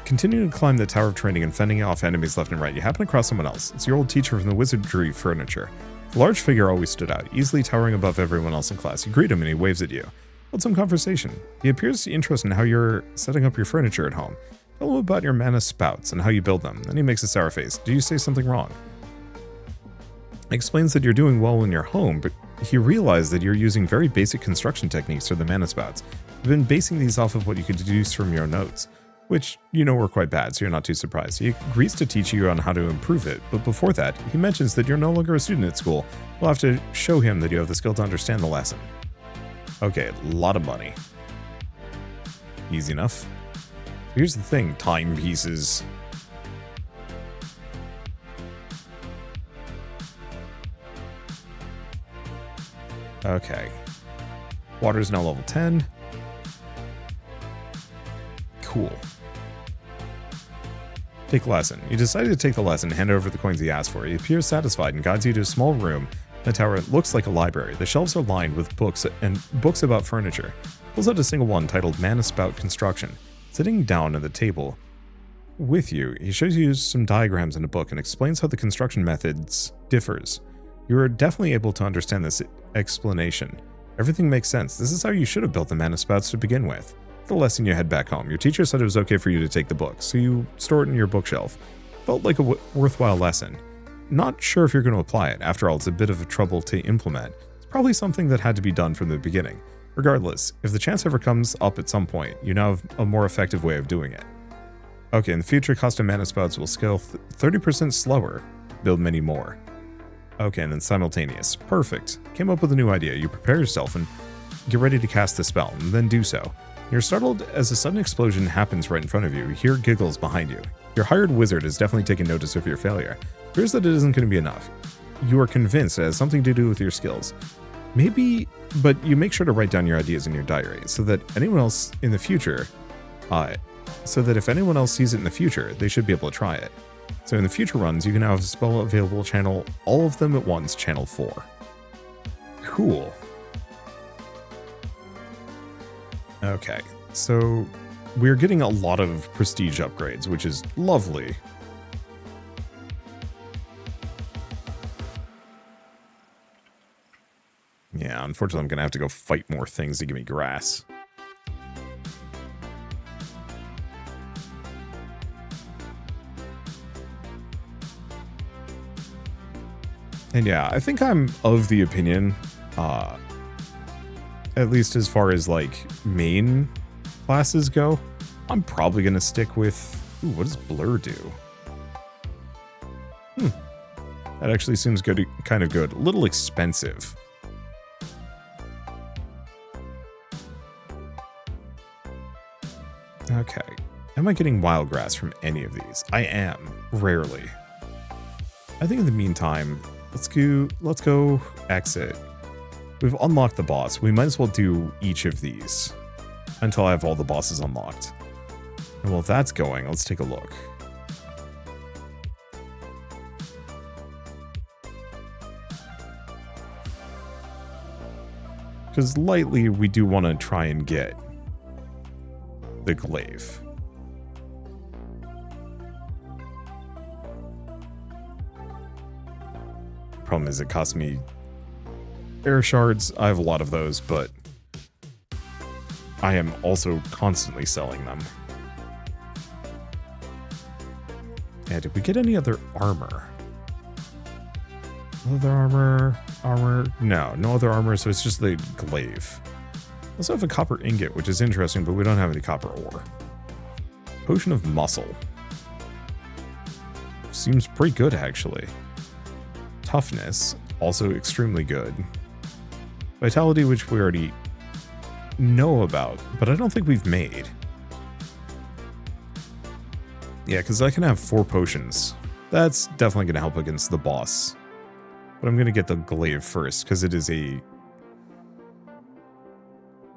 Continuing to climb the Tower of Training and fending off enemies left and right, you happen across someone else. It's your old teacher from the Wizardry Furniture. The large figure always stood out, easily towering above everyone else in class. You greet him and he waves at you. Hold some conversation. He appears interested in how you're setting up your furniture at home. Tell him about your Mana Sprouts and how you build them. Then he makes a sour face. Did you say something wrong? He explains that you're doing well in your home, but he realized that you're using very basic construction techniques for the Mana Sprouts. You've been basing these off of what you could deduce from your notes, which you know were quite bad, so you're not too surprised. He agrees to teach you on how to improve it, but before that, he mentions that you're no longer a student at school. You'll have to show him that you have the skill to understand the lesson. Okay, a lot of money. Easy enough. Here's the thing, timepieces. Okay. Water's now level 10. Cool. Take lesson. You decided to take the lesson and hand over the coins he asked for. He appears satisfied and guides you to a small room in a tower that looks like a library. The shelves are lined with books and books about furniture. Pulls out a single one titled Mana Spout Construction. Sitting down at the table with you, he shows you some diagrams in a book and explains how the construction methods differs. You are definitely able to understand this explanation. Everything makes sense. This is how you should have built the Mana Spouts to begin with. The lesson you head back home. Your teacher said it was okay for you to take the book, so you store it in your bookshelf. Felt like a worthwhile lesson. Not sure if you're going to apply it. After all, it's a bit of a trouble to implement. It's probably something that had to be done from the beginning. Regardless, if the chance ever comes up at some point, you now have a more effective way of doing it. Okay, in the future, custom Mana Spouts will scale 30% slower. Build many more. Okay, and then simultaneous. Perfect. Came up with a new idea. You prepare yourself and get ready to cast the spell, and then do so. You're startled as a sudden explosion happens right in front of you. You hear giggles behind you. Your hired wizard has definitely taken notice of your failure. It appears that it isn't going to be enough. You are convinced it has something to do with your skills. Maybe, but you make sure to write down your ideas in your diary so that anyone else in the future, if anyone else sees it in the future, they should be able to try it. So in the future runs, you can now have a spell available channel all of them at once, channel 4. Cool. Okay, so we're getting a lot of prestige upgrades, which is lovely. Yeah, unfortunately I'm going to have to go fight more things to give me grass. And yeah, I think I'm of the opinion, at least as far as like main classes go, I'm probably going to stick with, ooh, what does Blur do? That actually seems good, kind of good. A little expensive. Okay. Am I getting wild grass from any of these? I am. Rarely. I think in the meantime, let's go exit. We've unlocked the boss. We might as well do each of these until I have all the bosses unlocked. And while that's going, let's take a look. Because lightly, we do want to try and get the glaive. Problem is, it costs me Air shards, I have a lot of those, but I am also constantly selling them. Yeah, did we get any other armor? Other armor? No, no other armor, so it's just the glaive. I also have a copper ingot, which is interesting, but we don't have any copper ore. Potion of muscle. Seems pretty good, actually. Toughness, also extremely good. Vitality, which we already know about, but I don't think we've made. Yeah, because I can have 4 potions. That's definitely going to help against the boss. But I'm going to get the glaive first, because it is a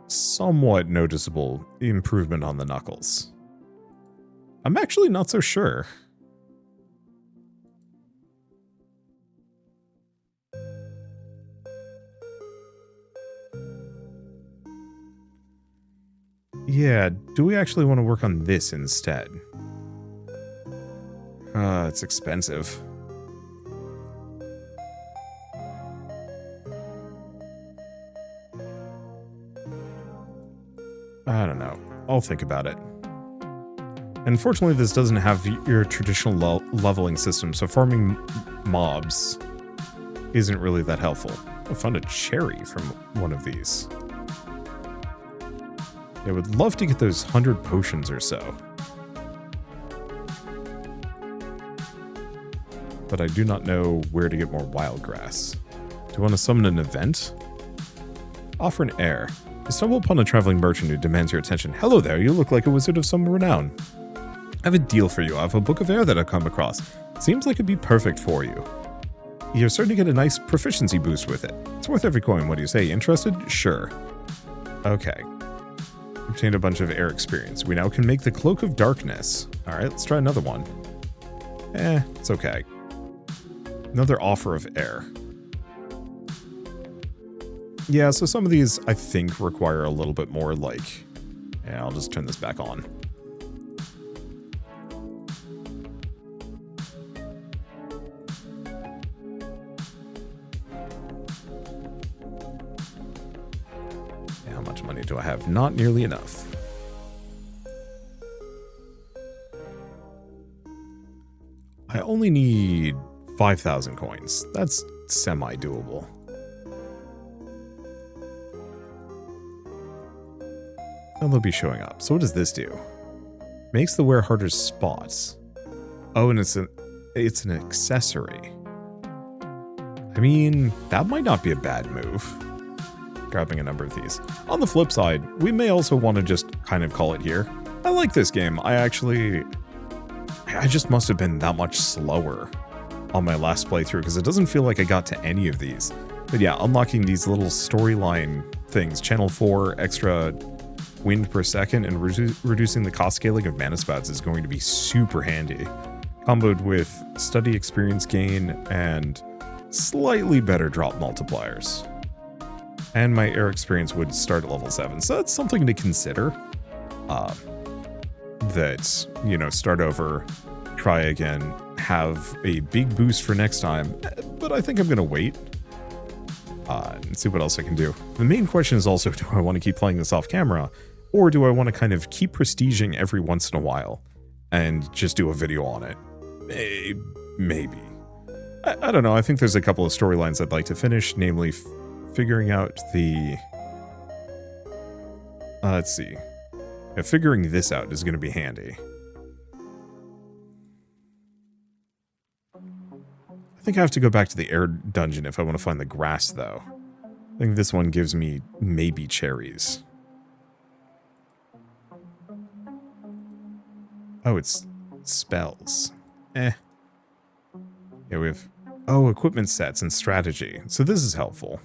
somewhat noticeable improvement on the knuckles. I'm actually not so sure. Yeah, do we actually want to work on this instead? It's expensive. I don't know. I'll think about it. Unfortunately, this doesn't have your traditional leveling system, so farming mobs isn't really that helpful. I found a cherry from one of these. I would love to get those 100 potions or so. But I do not know where to get more wild grass. Do you want to summon an event? Offer an heir. You stumble upon a traveling merchant who demands your attention. Hello there, you look like a wizard of some renown. I have a deal for you. I have a book of air that I've come across. Seems like it'd be perfect for you. You're starting to get a nice proficiency boost with it. It's worth every coin. What do you say? Interested? Sure. Okay. Obtained a bunch of air experience. We now can make the Cloak of Darkness. Alright, let's try another one. It's okay. Another offer of air. Yeah, so some of these, I think, require a little bit more, like... Yeah, I'll just turn this back on. How much money do I have? Not nearly enough. I only need 5,000 coins. That's semi-doable. And they'll be showing up. So what does this do? Makes the wear harder spots. Oh, and it's an accessory. I mean, that might not be a bad move. Grabbing a number of these. On the flip side, we may also want to just kind of call it here. I like this game. I just must have been that much slower on my last playthrough because it doesn't feel like I got to any of these. But yeah, unlocking these little storyline things, channel 4, extra wind per second, and reducing the cost scaling of mana spouts is going to be super handy. Comboed with study experience gain and slightly better drop multipliers. And my air experience would start at level 7, so that's something to consider. That, you know, start over, try again, have a big boost for next time, but I think I'm going to wait and see what else I can do. The main question is also, do I want to keep playing this off camera, or do I want to kind of keep prestiging every once in a while and just do a video on it? Maybe. I don't know, I think there's a couple of storylines I'd like to finish, namely figuring out the... let's see. Yeah, figuring this out is going to be handy. I think I have to go back to the air dungeon if I want to find the grass, though. I think this one gives me maybe cherries. Oh, it's spells. Yeah, we have... Oh, equipment sets and strategy. So this is helpful.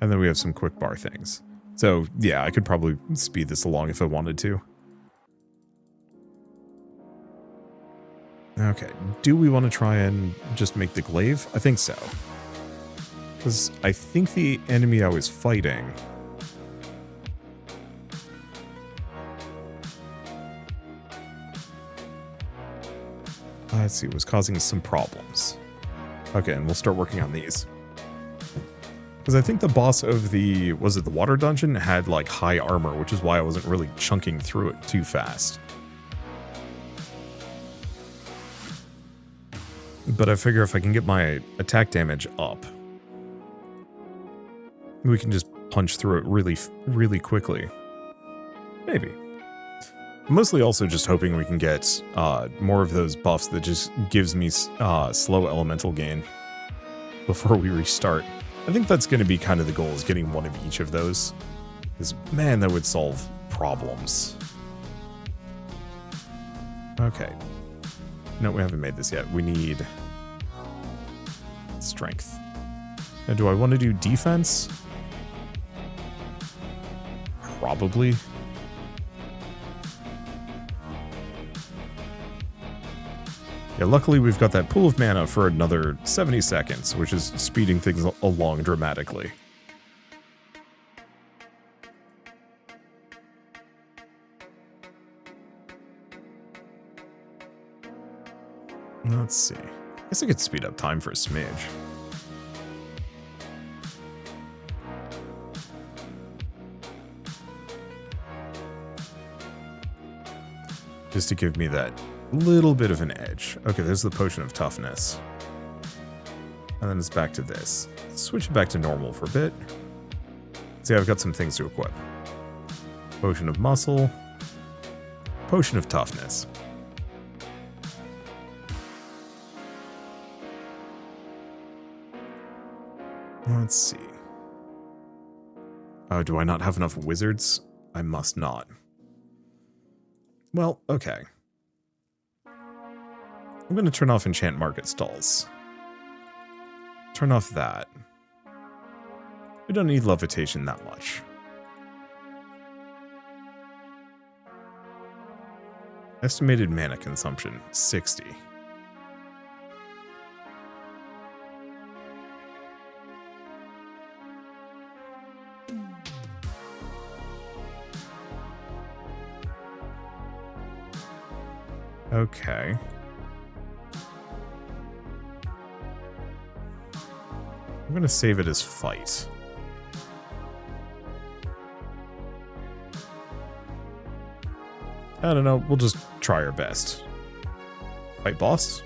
And then we have some quick bar things. So, yeah, I could probably speed this along if I wanted to. Okay, do we want to try and just make the glaive? I think so. Because I think the enemy I was fighting... let's see, was causing some problems. Okay, and we'll start working on these. Because I think the boss of the, was it the water dungeon, had like high armor, which is why I wasn't really chunking through it too fast. But I figure if I can get my attack damage up, we can just punch through it really quickly. Maybe. Mostly also just hoping we can get more of those buffs that just gives me slow elemental gain before we restart. I think that's going to be kind of the goal, is getting one of each of those. Because, man, that would solve problems. Okay. No, we haven't made this yet. We need strength. Now, do I want to do defense? Probably. Yeah, luckily we've got that pool of mana for another 70 seconds, which is speeding things along dramatically. Let's see. I guess I could speed up time for a smidge. Just to give me that little bit of an edge. Okay, there's the potion of toughness. And then it's back to this. Switch it back to normal for a bit. See, I've got some things to equip. Potion of muscle. Potion of toughness. Let's see. Oh, do I not have enough wizards? I must not. Well, okay. I'm going to turn off enchant market stalls. Turn off that. We don't need levitation that much. Estimated mana consumption, 60. Okay. I'm going to save it as fight. I don't know, we'll just try our best. Fight boss?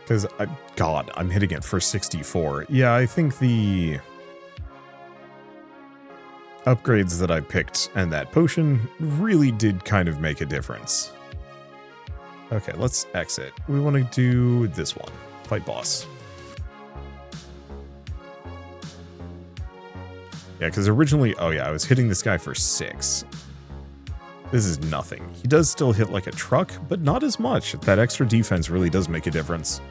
Because, God, I'm hitting it for 64. Yeah, I think the upgrades that I picked and that potion really did kind of make a difference. Okay, let's exit. We want to do this one. Fight boss. Yeah, because originally, oh yeah, I was hitting this guy for 6. This is nothing. He does still hit like a truck, but not as much. That extra defense really does make a difference.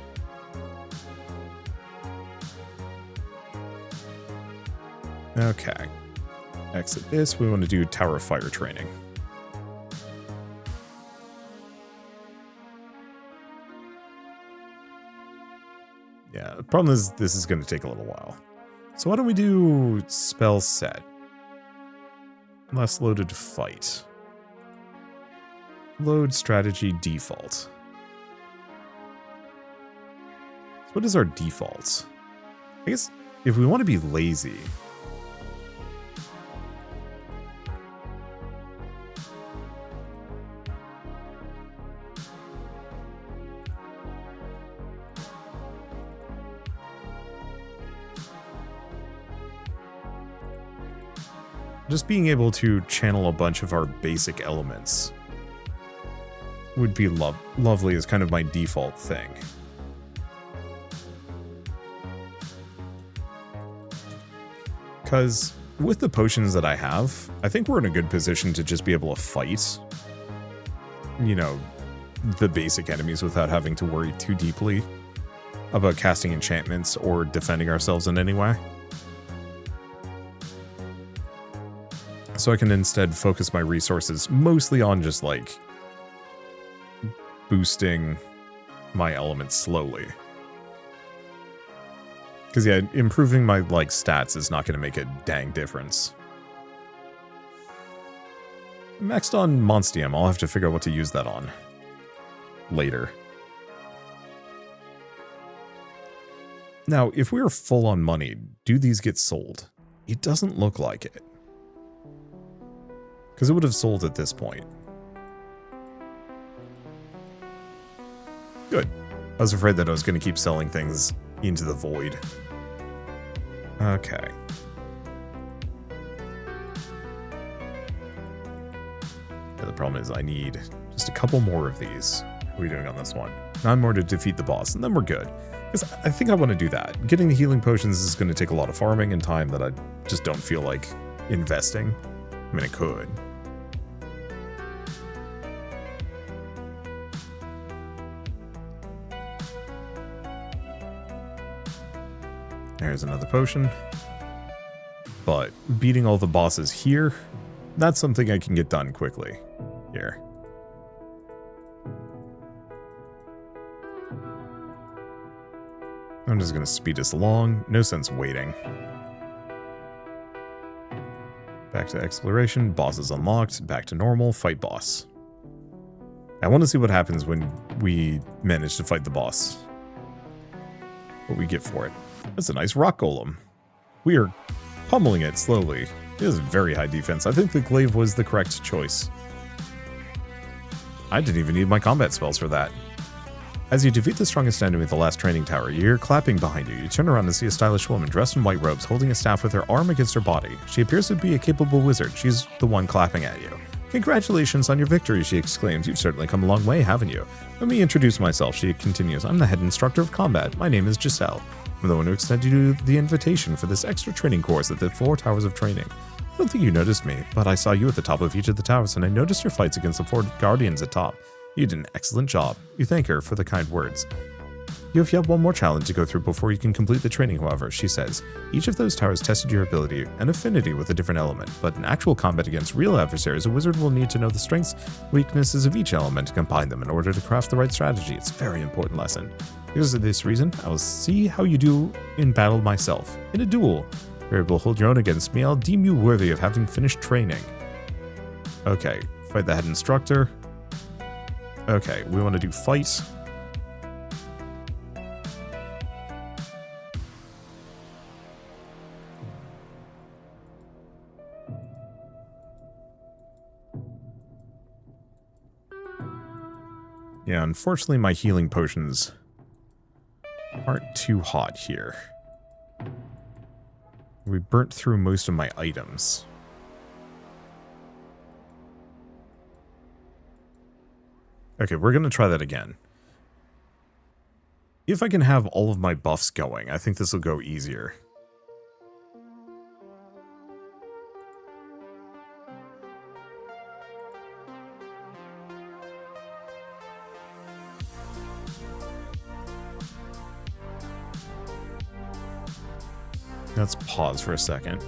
Okay. Exit this. We want to do Tower of Fire training. Yeah, the problem is this is going to take a little while. So why don't we do spell set? Less loaded to fight. Load strategy default. So what is our default? I guess if we want to be lazy, just being able to channel a bunch of our basic elements would be lovely as kind of my default thing. Because with the potions that I have, I think we're in a good position to just be able to fight, you know, the basic enemies without having to worry too deeply about casting enchantments or defending ourselves in any way. So I can instead focus my resources mostly on just like boosting my elements slowly. Because yeah, improving my like stats is not going to make a dang difference. maxed on Monstium. I'll have to figure out what to use that on later. Now, if we are full on money, do these get sold? It doesn't look like it. Because it would have sold at this point. Good. I was afraid that I was going to keep selling things into the void. Okay. Yeah, the problem is I need just a couple more of these. What are we doing on this one? 9 more to defeat the boss, and then we're good. Because I think I want to do that. Getting the healing potions is going to take a lot of farming and time that I just don't feel like investing. I mean, it could. There's another potion. But beating all the bosses here, that's something I can get done quickly. Here. I'm just going to speed us along. No sense waiting. Back to exploration. Boss is unlocked. Back to normal. Fight boss. I want to see what happens when we manage to fight the boss. What we get for it. That's a nice rock golem. We are pummeling it slowly. It has very high defense. I think the glaive was the correct choice. I didn't even need my combat spells for that. As you defeat the strongest enemy at the last training tower, you hear clapping behind you. You turn around and see a stylish woman dressed in white robes holding a staff with her arm against her body. She appears to be a capable wizard. She's the one clapping at you. Congratulations on your victory, she exclaims. You've certainly come a long way, haven't you? Let me introduce myself, she continues. I'm the head instructor of combat. My name is Giselle. I'm the one who extended you the invitation for this extra training course at the 4 towers of training. I don't think you noticed me, but I saw you at the top of each of the towers, and I noticed your fights against the 4 guardians at top. You did an excellent job. You thank her for the kind words. You have yet one more challenge to go through before you can complete the training, however, she says. Each of those towers tested your ability and affinity with a different element, but in actual combat against real adversaries, a wizard will need to know the strengths, weaknesses of each element and combine them in order to craft the right strategy. It's a very important lesson. Because of this reason, I will see how you do in battle myself. In a duel, if you're able to hold your own against me, I'll deem you worthy of having finished training. Okay, fight the head instructor. Okay, we want to do fight. Yeah, unfortunately my healing potions aren't too hot here. We burnt through most of my items. Okay, we're going to try that again. If I can have all of my buffs going, I think this will go easier. Let's pause for a second.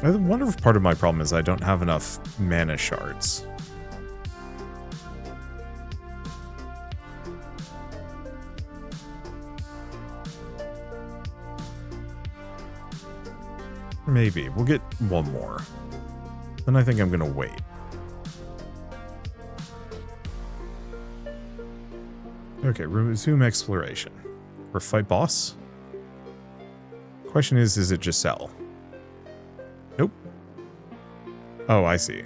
I wonder if part of my problem is I don't have enough mana shards. Maybe. We'll get one more. Then I think I'm going to wait. Okay, resume exploration. Or fight boss? Question is it Giselle? Nope. Oh, I see.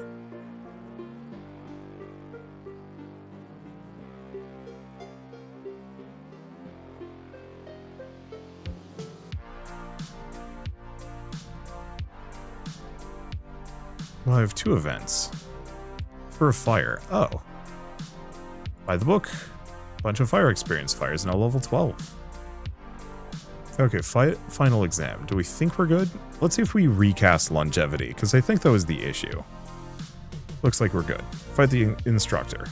Well, I have 2 events. For a fire. Oh. By the book. Bunch of fire experience. Fire's now level 12. Okay, final exam. Do we think we're good? Let's see if we recast longevity, because I think that was the issue. Looks like we're good. Fight the instructor.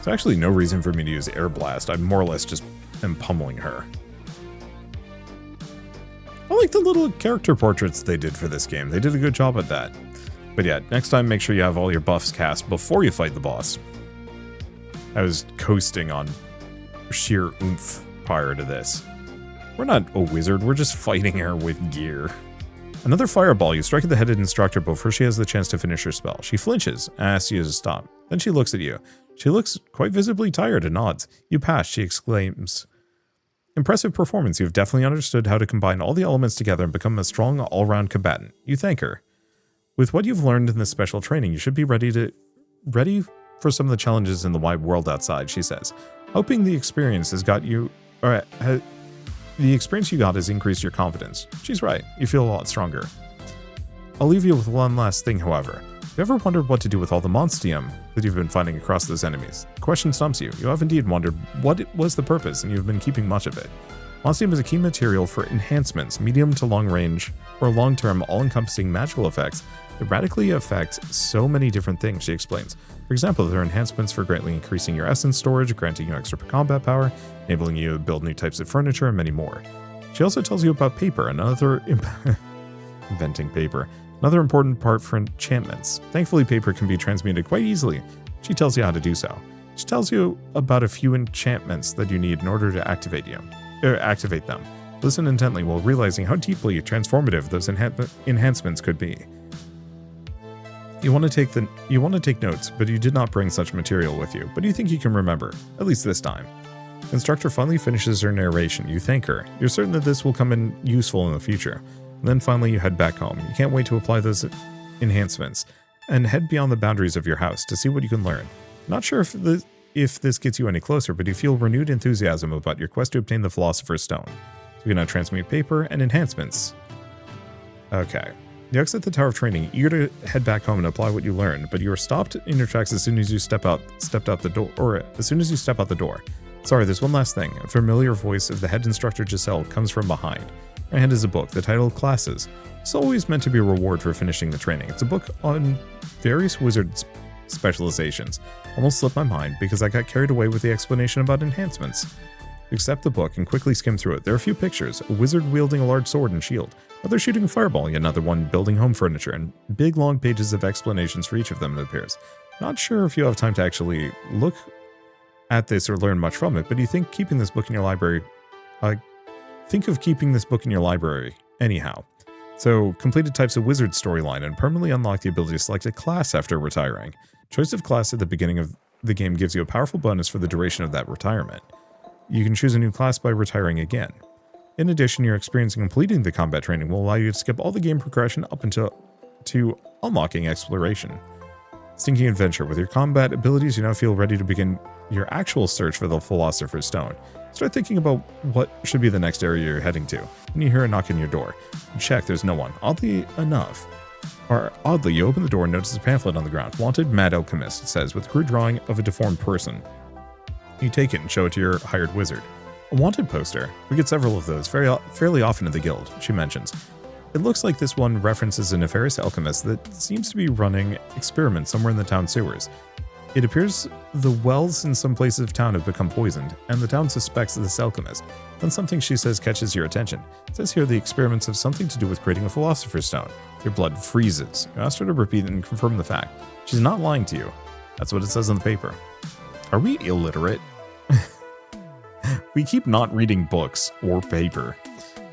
There's actually no reason for me to use Air Blast. I more or less just am pummeling her. I like the little character portraits they did for this game. They did a good job at that. But yeah, next time make sure you have all your buffs cast before you fight the boss. I was coasting on sheer oomph prior to this. We're not a wizard, we're just fighting her with gear. Another fireball. You strike at the headed instructor before she has the chance to finish her spell. She flinches and asks you to stop. Then she looks at you. She looks quite visibly tired and nods. You pass, she exclaims. Impressive performance. You've definitely understood how to combine all the elements together and become a strong all-round combatant. You thank her. With what you've learned in this special training, you should be ready for some of the challenges in the wide world outside, she says. Hoping the experience has got you, the experience you got has increased your confidence. She's right. You feel a lot stronger. I'll leave you with one last thing, however. Have you ever wondered what to do with all the monstium that you've been finding across those enemies? The question stumps you. You have indeed wondered what it was the purpose, and you've been keeping much of it. Monstium is a key material for enhancements, medium to long range, or long-term all-encompassing magical effects that radically affect so many different things, she explains. For example, there are enhancements for greatly increasing your essence storage, granting you extra combat power, enabling you to build new types of furniture, and many more. She also tells you about paper, another inventing paper, another important part for enchantments. Thankfully, paper can be transmuted quite easily. She tells you how to do so. She tells you about a few enchantments that you need in order to activate them. Listen intently while realizing how deeply transformative those enhancements could be. You want to take notes, but you did not bring such material with you, but you think you can remember, at least this time. The instructor finally finishes her narration. You thank her. You're certain that this will come in useful in the future. And then finally you head back home. You can't wait to apply those enhancements and head beyond the boundaries of your house to see what you can learn. Not sure if this gets you any closer, but you feel renewed enthusiasm about your quest to obtain the Philosopher's Stone. So you're going to transmute paper and enhancements. Okay. You exit the Tower of Training, eager to head back home and apply what you learned, but you are stopped in your tracks as soon as you step out the door. Sorry, there's one last thing. A familiar voice of the head instructor Giselle comes from behind. Her hand is a book, the title Classes. It's always meant to be a reward for finishing the training. It's a book on various wizard specializations. Almost slipped my mind because I got carried away with the explanation about enhancements. You accept the book and quickly skim through it. There are a few pictures, a wizard wielding a large sword and shield, another shooting a fireball, yet another one building home furniture, and big long pages of explanations for each of them, it appears. Not sure if you have time to actually look at this or learn much from it, but you think keeping this book in your library, anyhow. So, completed types of wizard storyline and permanently unlock the ability to select a class after retiring. Choice of class at the beginning of the game gives you a powerful bonus for the duration of that retirement. You can choose a new class by retiring again. In addition, your experience in completing the combat training will allow you to skip all the game progression up until unlocking exploration. Stinking adventure. With your combat abilities, you now feel ready to begin your actual search for the Philosopher's Stone. Start thinking about what should be the next area you're heading to. When you hear a knock on your door, you check there's no one. Oddly, you open the door and notice a pamphlet on the ground. Wanted Mad Alchemist, it says, with a crude drawing of a deformed person. You take it and show it to your hired wizard. A wanted poster. We get several of those fairly often in the guild, she mentions. It looks like this one references a nefarious alchemist that seems to be running experiments somewhere in the town sewers. It appears the wells in some places of town have become poisoned, and the town suspects this alchemist. Then something she says catches your attention. It says here the experiments have something to do with creating a Philosopher's Stone. Your blood freezes. You ask her to repeat and confirm the fact. She's not lying to you. That's what it says on the paper. Are we illiterate? We keep not reading books or paper.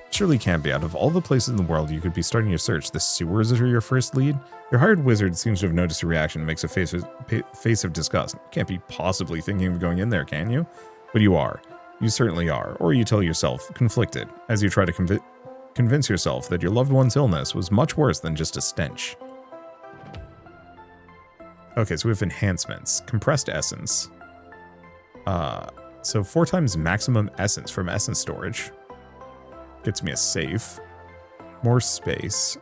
Surely can't be. Out of all the places in the world you could be starting your search, the sewers are your first lead? Your hired wizard seems to have noticed your reaction and makes a face of disgust. You can't be possibly thinking of going in there, can you? But you are. You certainly are. Or you tell yourself, conflicted, as you try to convince yourself that your loved one's illness was much worse than just a stench. Okay, so we have enhancements. Compressed essence. So 4 times maximum essence from essence storage. Gets me a safe. More space.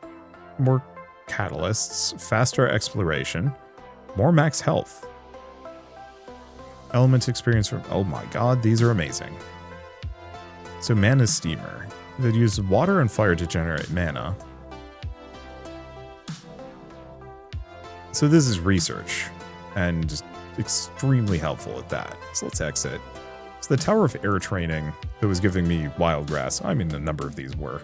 More catalysts. Faster exploration. More max health. Element experience from... Oh my god, these are amazing. So mana steamer. That uses water and fire to generate mana. So this is research. And extremely helpful at that. So let's exit. So the Tower of Air Training that was giving me wild grass, I mean, a number of these were.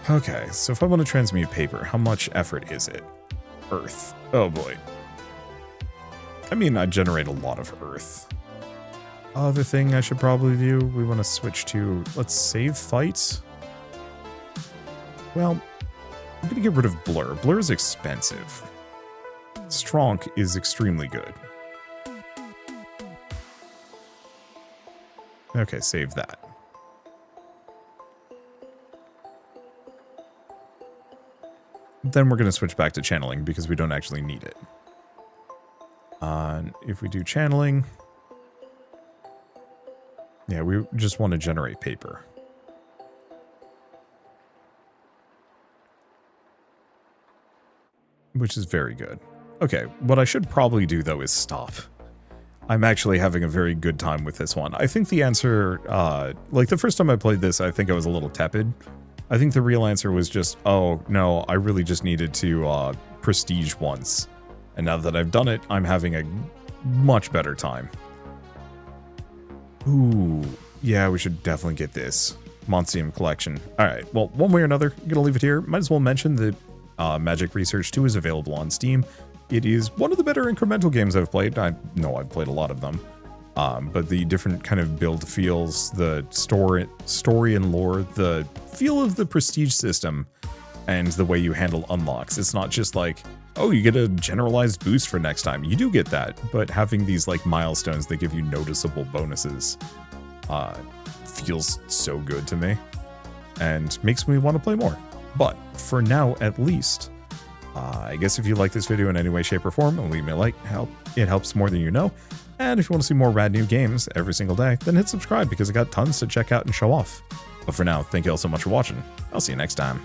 Okay, so if I want to transmute paper, how much effort is it? Earth. Oh boy. I mean, I generate a lot of earth. Other thing I should probably do, we want to switch to, let's save fights. Well, I'm going to get rid of Blur. Blur is expensive. Stronk is extremely good. Okay, save that. Then we're going to switch back to channeling because we don't actually need it. If we do channeling, yeah, we just want to generate paper. Which is very good. Okay, what I should probably do, though, is stop. I'm actually having a very good time with this one. I think the answer, like the first time I played this, I think I was a little tepid. I think the real answer was just, oh, no, I really just needed to prestige once. And now that I've done it, I'm having a much better time. Ooh, yeah, we should definitely get this. Monsium Collection. Alright, well, one way or another, I'm going to leave it here. Might as well mention that Magic Research 2 is available on Steam. It is one of the better incremental games I've played. I know I've played a lot of them. But the different kind of build feels, the story and lore, the feel of the prestige system, and the way you handle unlocks. It's not just like, oh, you get a generalized boost for next time. You do get that, but having these like milestones that give you noticeable bonuses feels so good to me and makes me want to play more. But for now, at least, I guess if you like this video in any way, shape, or form, leave me a like. It helps more than you know. And if you want to see more rad new games every single day, then hit subscribe because I got tons to check out and show off. But for now, thank you all so much for watching. I'll see you next time.